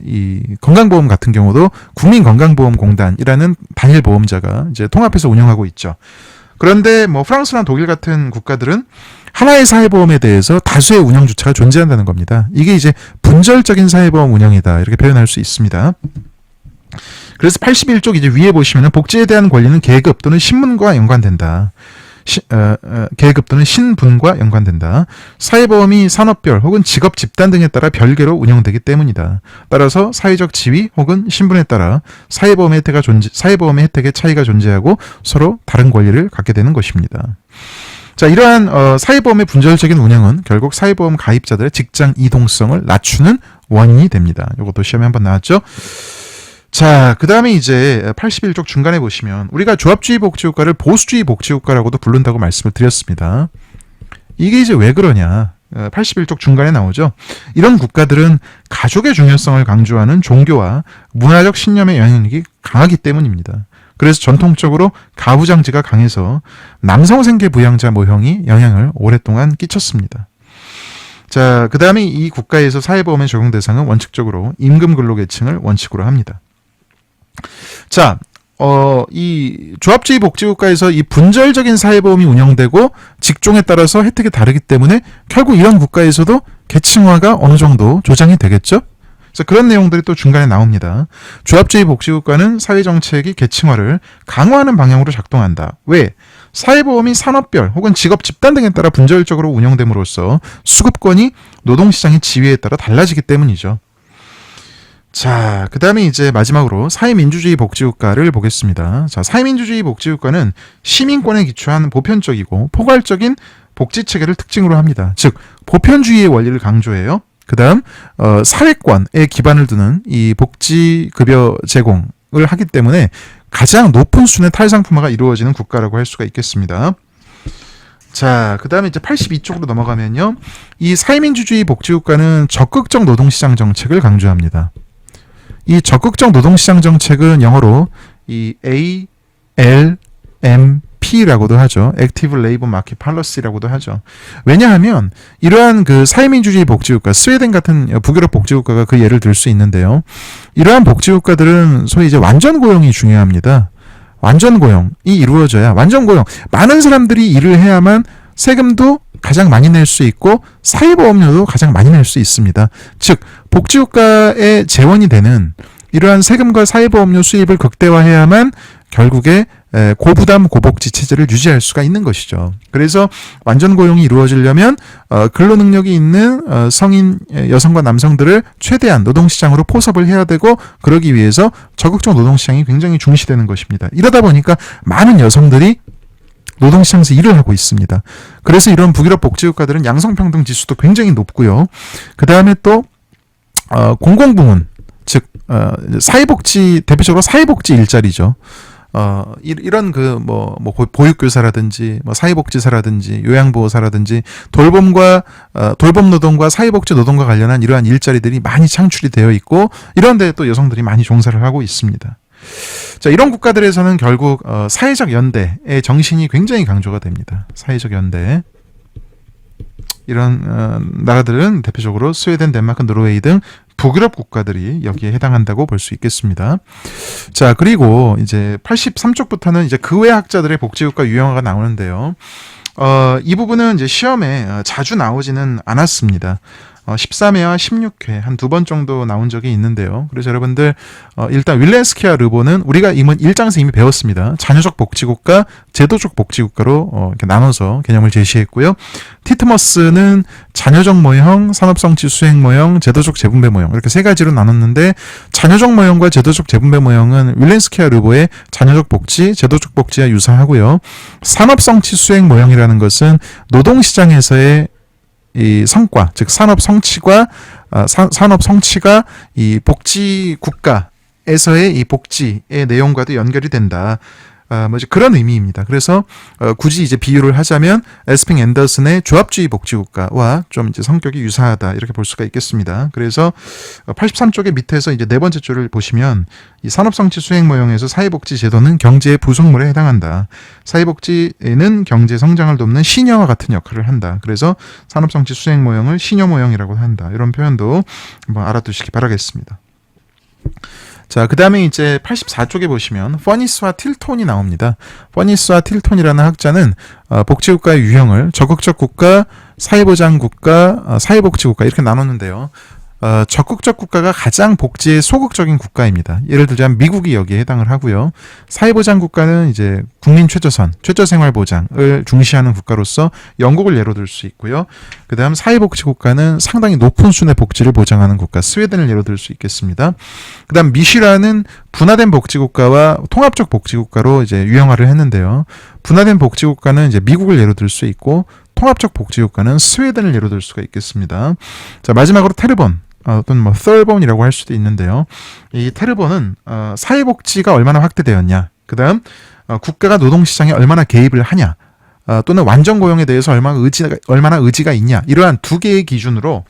이 건강보험 같은 경우도 국민건강보험공단이라는 단일 보험자가 이제 통합해서 운영하고 있죠. 그런데 뭐 프랑스나 독일 같은 국가들은 하나의 사회보험에 대해서 다수의 운영 주체가 존재한다는 겁니다. 이게 이제 분절적인 사회보험 운영이다, 이렇게 표현할 수 있습니다. 그래서 81쪽 이제 위에 보시면은 복지에 대한 권리는 계급 또는 신분과 연관된다. 계급 또는 신분과 연관된다. 사회보험이 산업별 혹은 직업 집단 등에 따라 별개로 운영되기 때문이다. 따라서 사회적 지위 혹은 신분에 따라 사회보험의 혜택의 차이가 존재하고 서로 다른 권리를 갖게 되는 것입니다. 자, 이러한 사회보험의 분절적인 운영은 결국 사회보험 가입자들의 직장 이동성을 낮추는 원인이 됩니다. 이것도 시험에 한번 나왔죠. 자, 그 다음에 이제 81쪽 중간에 보시면 우리가 조합주의 복지국가를 보수주의 복지국가라고도 부른다고 말씀을 드렸습니다. 이게 이제 왜 그러냐? 81쪽 중간에 나오죠. 이런 국가들은 가족의 중요성을 강조하는 종교와 문화적 신념의 영향력이 강하기 때문입니다. 그래서 전통적으로 가부장제가 강해서 남성생계 부양자 모형이 영향을 오랫동안 끼쳤습니다. 자, 그 다음에 이 국가에서 사회보험의 적용 대상은 원칙적으로 임금 근로계층을 원칙으로 합니다. 자, 이 조합주의 복지국가에서 이 분절적인 사회보험이 운영되고 직종에 따라서 혜택이 다르기 때문에 결국 이런 국가에서도 계층화가 어느 정도 조장이 되겠죠? 그래서 그런 내용들이 또 중간에 나옵니다. 조합주의 복지국가는 사회정책이 계층화를 강화하는 방향으로 작동한다. 왜? 사회보험이 산업별 혹은 직업 집단 등에 따라 분절적으로 운영됨으로써 수급권이 노동시장의 지위에 따라 달라지기 때문이죠. 자, 그 다음에 이제 마지막으로 사회민주주의 복지국가를 보겠습니다. 자, 사회민주주의 복지국가는 시민권에 기초한 보편적이고 포괄적인 복지체계를 특징으로 합니다. 즉, 보편주의의 원리를 강조해요. 그 다음 사회권에 기반을 두는 이 복지급여 제공을 하기 때문에 가장 높은 수준의 탈상품화가 이루어지는 국가라고 할 수가 있겠습니다. 자, 그 다음에 이제 82쪽으로 넘어가면요. 이 사회민주주의 복지국가는 적극적 노동시장 정책을 강조합니다. 이 적극적 노동시장 정책은 영어로 이 ALMP라고도 하죠. Active Labor Market Policy라고도 하죠. 왜냐하면 이러한 그 사회민주주의 복지국가, 스웨덴 같은 북유럽 복지국가가 그 예를 들 수 있는데요. 이러한 복지국가들은 소위 이제 완전 고용이 중요합니다. 완전 고용이 이루어져야, 완전 고용, 많은 사람들이 일을 해야만 세금도 가장 많이 낼 수 있고 사회보험료도 가장 많이 낼 수 있습니다. 즉, 복지국가의 재원이 되는 이러한 세금과 사회보험료 수입을 극대화해야만 결국에 고부담 고복지 체제를 유지할 수가 있는 것이죠. 그래서 완전 고용이 이루어지려면 근로 능력이 있는 성인 여성과 남성들을 최대한 노동시장으로 포섭을 해야 되고, 그러기 위해서 적극적 노동시장이 굉장히 중시되는 것입니다. 이러다 보니까 많은 여성들이 노동시장에서 일을 하고 있습니다. 그래서 이런 북유럽 복지국가들은 양성평등 지수도 굉장히 높고요. 그 다음에 또 공공부문, 즉 사회복지, 대표적으로 사회복지 일자리죠. 이런 보육교사라든지 사회복지사라든지 요양보호사라든지 돌봄 노동과 사회복지 노동과 관련한 이러한 일자리들이 많이 창출이 되어 있고, 이런 데에 또 여성들이 많이 종사를 하고 있습니다. 자, 이런 국가들에서는 결국 사회적 연대의 정신이 굉장히 강조가 됩니다. 사회적 연대. 이런 나라들은 대표적으로 스웨덴, 덴마크, 노르웨이 등 북유럽 국가들이 여기에 해당한다고 볼 수 있겠습니다. 자, 그리고 이제 83쪽부터는 이제 그 외 학자들의 복지국가 유형화가 나오는데요. 이 부분은 이제 시험에 자주 나오지는 않았습니다. 13회와 16회 한 2번 정도 나온 적이 있는데요. 그래서 여러분들 일단 윌렌스키와 르보는 우리가 이번 1장에서 이미 배웠습니다. 자녀적 복지국가, 제도적 복지국가로 이렇게 나눠서 개념을 제시했고요. 티트머스는 자녀적 모형, 산업성취 수행 모형, 제도적 재분배 모형, 이렇게 세 가지로 나눴는데, 자녀적 모형과 제도적 재분배 모형은 윌렌스키와 르보의 자녀적 복지, 제도적 복지와 유사하고요. 산업성취 수행 모형이라는 것은 노동시장에서의 이 성과, 즉 산업 성취가 이 복지 국가에서의 이 복지의 내용과도 연결이 된다. 그런 의미입니다. 그래서 굳이 이제 비유를 하자면 에스핑 앤더슨의 조합주의 복지국가와 좀 이제 성격이 유사하다, 이렇게 볼 수가 있겠습니다. 그래서 83쪽의 밑에서 이제 네 번째 줄을 보시면, 이 산업성취 수행 모형에서 사회복지 제도는 경제의 부속물에 해당한다. 사회복지는 경제 성장을 돕는 시녀와 같은 역할을 한다. 그래서 산업성취 수행 모형을 시녀 모형이라고 한다. 이런 표현도 한번 알아두시기 바라겠습니다. 자, 그 다음에 이제 84쪽에 보시면 퍼니스와 틸톤이 나옵니다. 퍼니스와 틸톤이라는 학자는 복지국가의 유형을 적극적 국가, 사회보장 국가, 사회복지 국가 이렇게 나눴는데요. 적극적 국가가 가장 복지에 소극적인 국가입니다. 예를 들자면 미국이 여기에 해당을 하고요. 사회보장 국가는 이제 국민 최저생활 보장을 중시하는 국가로서 영국을 예로 들 수 있고요. 그 다음 사회복지 국가는 상당히 높은 수준의 복지를 보장하는 국가, 스웨덴을 예로 들 수 있겠습니다. 그 다음 미시라는 분화된 복지국가와 통합적 복지국가로 이제 유형화를 했는데요. 분화된 복지국가는 이제 미국을 예로 들 수 있고, 통합적 복지국가는 스웨덴을 예로 들 수가 있겠습니다. 자, 마지막으로 테르본, 또는 썰본이라고 할 수도 있는데요. 이 테르본은 사회복지가 얼마나 확대되었냐, 그 다음 국가가 노동시장에 얼마나 개입을 하냐, 또는 완전고용에 대해서 얼마나 의지가 있냐, 이러한 두 개의 기준으로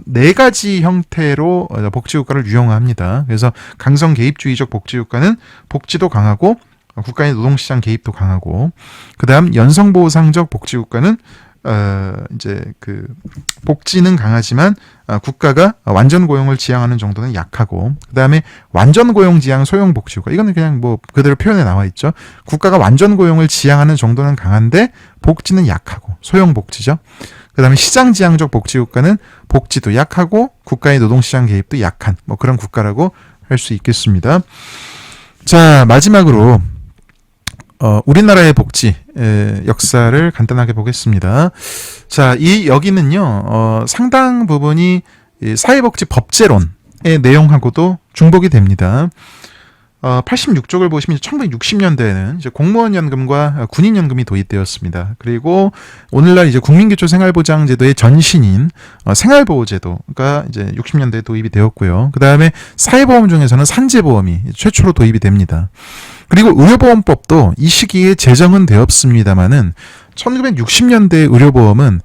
네 가지 형태로 복지국가를 유형화합니다. 그래서 강성 개입주의적 복지국가는 복지도 강하고 국가의 노동시장 개입도 강하고, 그 다음 연성보상적 복지국가는 이제 그 복지는 강하지만 국가가 완전 고용을 지향하는 정도는 약하고, 그 다음에 완전 고용 지향 소형 복지국가, 이거는 그냥 그대로 표현에 나와 있죠. 국가가 완전 고용을 지향하는 정도는 강한데 복지는 약하고 소형 복지죠. 그 다음에 시장 지향적 복지국가는 복지도 약하고 국가의 노동시장 개입도 약한 그런 국가라고 할 수 있겠습니다. 자, 마지막으로 우리나라의 복지 역사를 간단하게 보겠습니다. 자, 여기는요 상당 부분이 사회복지 법제론의 내용하고도 중복이 됩니다. 86쪽을 보시면 1960년대에는 이제 공무원연금과 군인연금이 도입되었습니다. 그리고 오늘날 이제 국민기초생활보장제도의 전신인 생활보호제도가 이제 60년대에 도입이 되었고요. 그 다음에 사회보험 중에서는 산재보험이 최초로 도입이 됩니다. 그리고 의료보험법도 이 시기에 제정은 되었습니다만은 1960년대 의료보험은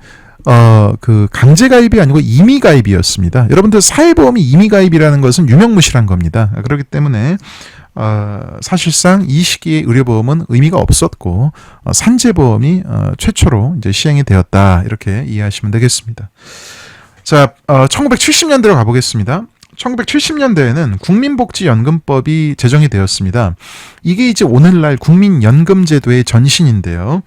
그 강제가입이 아니고 임의가입이었습니다. 여러분들 사회보험이 임의가입이라는 것은 유명무실한 겁니다. 그렇기 때문에 사실상 이 시기에 의료보험은 의미가 없었고 산재보험이 최초로 이제 시행이 되었다, 이렇게 이해하시면 되겠습니다. 자, 1970년대로 가보겠습니다. 1970년대에는 국민복지연금법이 제정이 되었습니다. 이게 이제 오늘날 국민연금제도의 전신인데요.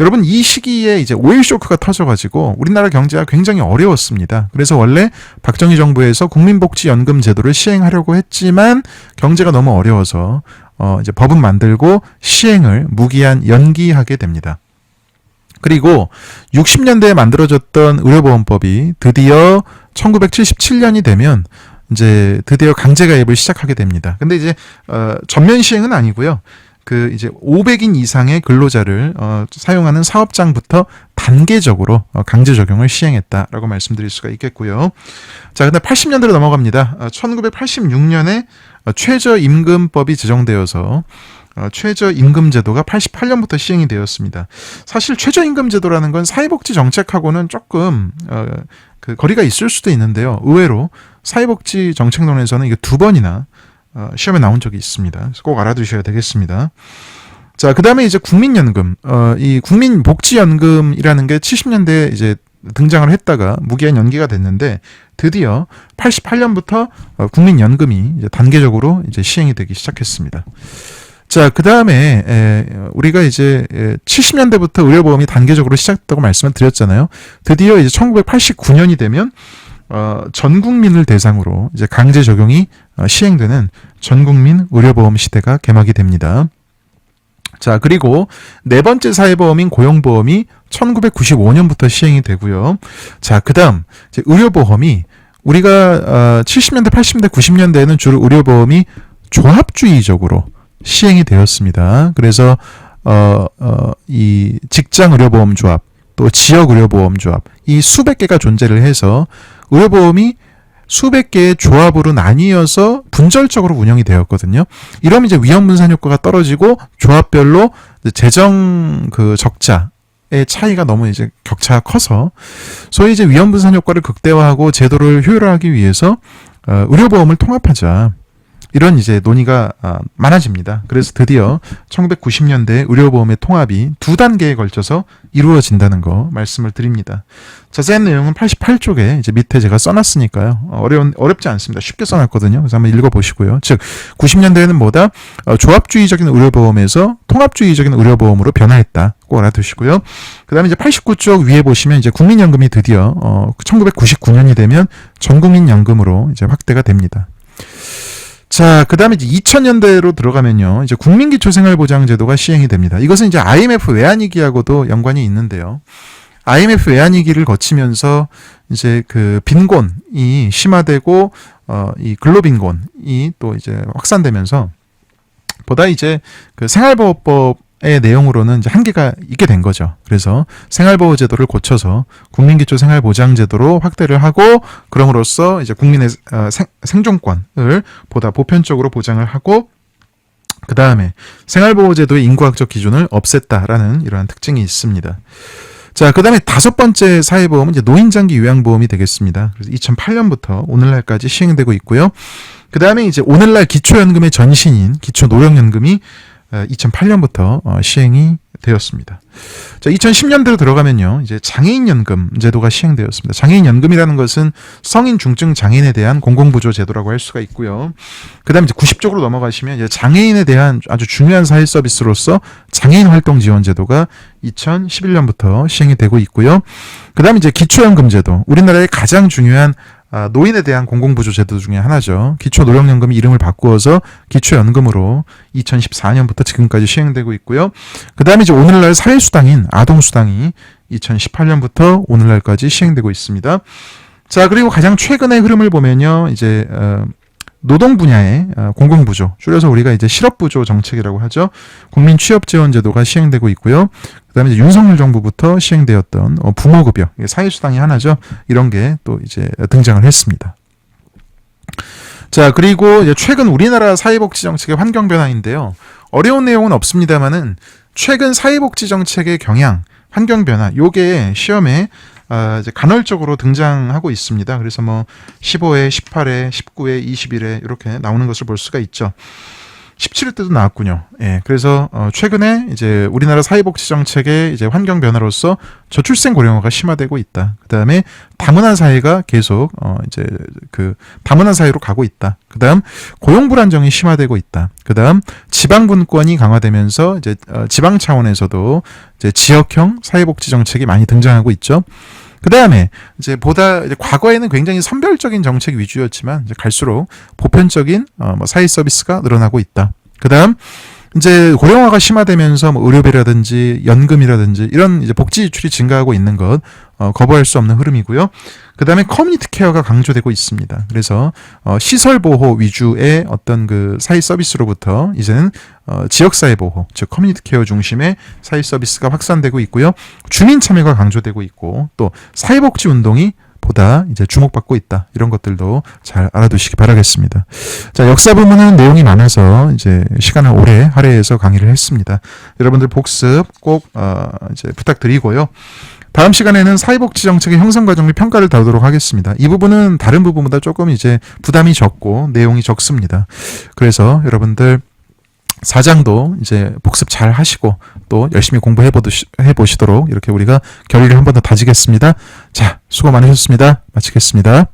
여러분, 이 시기에 이제 오일 쇼크가 터져가지고 우리나라 경제가 굉장히 어려웠습니다. 그래서 원래 박정희 정부에서 국민복지연금 제도를 시행하려고 했지만 경제가 너무 어려워서 이제 법은 만들고 시행을 무기한 연기하게 됩니다. 그리고 60년대에 만들어졌던 의료보험법이 드디어 1977년이 되면 이제 드디어 강제가입을 시작하게 됩니다. 근데 이제 전면 시행은 아니고요. 그 이제 500인 이상의 근로자를 사용하는 사업장부터 단계적으로 강제 적용을 시행했다라고 말씀드릴 수가 있겠고요. 자, 근데 80년대로 넘어갑니다. 1986년에 최저임금법이 제정되어서 최저임금제도가 88년부터 시행이 되었습니다. 사실 최저임금제도라는 건 사회복지 정책하고는 조금 그 거리가 있을 수도 있는데요. 의외로 사회복지 정책론에서는 이게 2번이나 시험에 나온 적이 있습니다. 그래서 꼭 알아두셔야 되겠습니다. 자, 그 다음에 이제 국민연금, 이 국민복지연금이라는 게 70년대에 이제 등장을 했다가 무기한 연기가 됐는데 드디어 88년부터 국민연금이 이제 단계적으로 이제 시행이 되기 시작했습니다. 자, 그 다음에 우리가 이제 70년대부터 의료보험이 단계적으로 시작됐다고 말씀을 드렸잖아요. 드디어 이제 1989년이 되면 전 국민을 대상으로 이제 강제 적용이 시행되는 전국민 의료보험 시대가 개막이 됩니다. 자, 그리고 네 번째 사회보험인 고용보험이 1995년부터 시행이 되고요. 자, 그 다음 이제 의료보험이 우리가 70년대, 80년대, 90년대에는 주로 의료보험이 조합주의적으로 시행이 되었습니다. 그래서 이 직장의료보험조합, 또 지역의료보험조합, 이 수백 개가 존재를 해서 의료보험이 수백 개의 조합으로 나뉘어서 분절적으로 운영이 되었거든요. 이러면 이제 위험분산 효과가 떨어지고 조합별로 재정 그 적자의 차이가 너무 이제 격차가 커서 소위 이제 위험분산 효과를 극대화하고 제도를 효율화하기 위해서 의료보험을 통합하자. 이런 이제 논의가 많아집니다. 그래서 드디어 1990년대 의료보험의 통합이 2단계에 걸쳐서 이루어진다는 거 말씀을 드립니다. 자세한 내용은 88쪽에 이제 밑에 제가 써놨으니까요. 어렵지 않습니다. 쉽게 써놨거든요. 그래서 한번 읽어보시고요. 즉 90년대에는 뭐다? 조합주의적인 의료보험에서 통합주의적인 의료보험으로 변화했다. 꼭 알아두시고요. 그 다음에 이제 89쪽 위에 보시면 이제 국민연금이 드디어 1999년이 되면 전국민연금으로 이제 확대가 됩니다. 자, 그 다음에 이제 2000년대로 들어가면요. 이제 국민기초생활보장제도가 시행이 됩니다. 이것은 이제 IMF 외환위기하고도 연관이 있는데요. IMF 외환위기를 거치면서 이제 그 빈곤이 심화되고, 이 근로빈곤이 또 이제 확산되면서 보다 이제 그 생활보호법의 내용으로는 이제 한계가 있게 된 거죠. 그래서 생활보호제도를 고쳐서 국민기초생활보장제도로 확대를 하고 그럼으로써 이제 국민의 생존권을 보다 보편적으로 보장을 하고 그 다음에 생활보호제도의 인구학적 기준을 없앴다라는 이러한 특징이 있습니다. 자, 그 다음에 5번째 사회보험은 이제 노인장기 요양보험이 되겠습니다. 그래서 2008년부터 오늘날까지 시행되고 있고요. 그 다음에 이제 오늘날 기초연금의 전신인 기초노령연금이 2008년부터 시행이 되었습니다. 자, 2010년대로 들어가면요. 이제 장애인연금 제도가 시행되었습니다. 장애인연금이라는 것은 성인 중증 장애인에 대한 공공부조 제도라고 할 수가 있고요. 그다음에 이제 90쪽으로 넘어가시면 이제 장애인에 대한 아주 중요한 사회 서비스로서 장애인 활동 지원 제도가 2011년부터 시행이 되고 있고요. 그다음에 이제 기초연금 제도. 우리나라의 가장 중요한 노인에 대한 공공부조 제도 중에 하나죠. 기초노령연금이 이름을 바꾸어서 기초연금으로 2014년부터 지금까지 시행되고 있고요. 그 다음에 이제 오늘날 사회수당인 아동수당이 2018년부터 오늘날까지 시행되고 있습니다. 자, 그리고 가장 최근의 흐름을 보면요. 이제 노동 분야의 공공부조, 줄여서 우리가 이제 실업부조 정책이라고 하죠. 국민취업지원제도가 시행되고 있고요. 그다음에 이제 윤석열 정부부터 시행되었던 부모급여, 사회수당이 하나죠. 이런 게 또 이제 등장을 했습니다. 자, 그리고 이제 최근 우리나라 사회복지 정책의 환경 변화인데요. 어려운 내용은 없습니다만은 최근 사회복지 정책의 경향, 환경 변화, 요게 시험에 이제 간헐적으로 등장하고 있습니다. 그래서 뭐 15회, 18회, 19회, 21회 이렇게 나오는 것을 볼 수가 있죠. 17회 때도 나왔군요. 예, 그래서 최근에 이제 우리나라 사회복지 정책의 이제 환경 변화로서 저출생 고령화가 심화되고 있다. 그다음에 다문화 사회가 계속 이제 그 다문화 사회로 가고 있다. 그다음 고용 불안정이 심화되고 있다. 그다음 지방 분권이 강화되면서 이제 지방 차원에서도 이제 지역형 사회복지 정책이 많이 등장하고 있죠. 그 다음에 이제 보다 이제 과거에는 굉장히 선별적인 정책 위주였지만 이제 갈수록 보편적인 뭐 사회 서비스가 늘어나고 있다. 그 다음 이제 고령화가 심화되면서 뭐 의료비라든지 연금이라든지 이런 이제 복지 지출이 증가하고 있는 것 거부할 수 없는 흐름이고요. 그 다음에 커뮤니티 케어가 강조되고 있습니다. 그래서 시설 보호 위주의 어떤 그 사회 서비스로부터 이제는 지역사회 보호, 즉 커뮤니티 케어 중심의 사회 서비스가 확산되고 있고요. 주민 참여가 강조되고 있고 또 사회복지 운동이 보다 이제 주목받고 있다. 이런 것들도 잘 알아두시기 바라겠습니다. 자, 역사 부분은 내용이 많아서 이제 시간을 오래 할애해서 강의를 했습니다. 여러분들 복습 꼭 이제 부탁드리고요. 다음 시간에는 사회복지 정책의 형성 과정 및 평가를 다루도록 하겠습니다. 이 부분은 다른 부분보다 조금 이제 부담이 적고 내용이 적습니다. 그래서 여러분들 4장도 이제 복습 잘 하시고 또 열심히 공부해 보시도록 이렇게 우리가 결의를 한 번 더 다지겠습니다. 자, 수고 많으셨습니다. 마치겠습니다.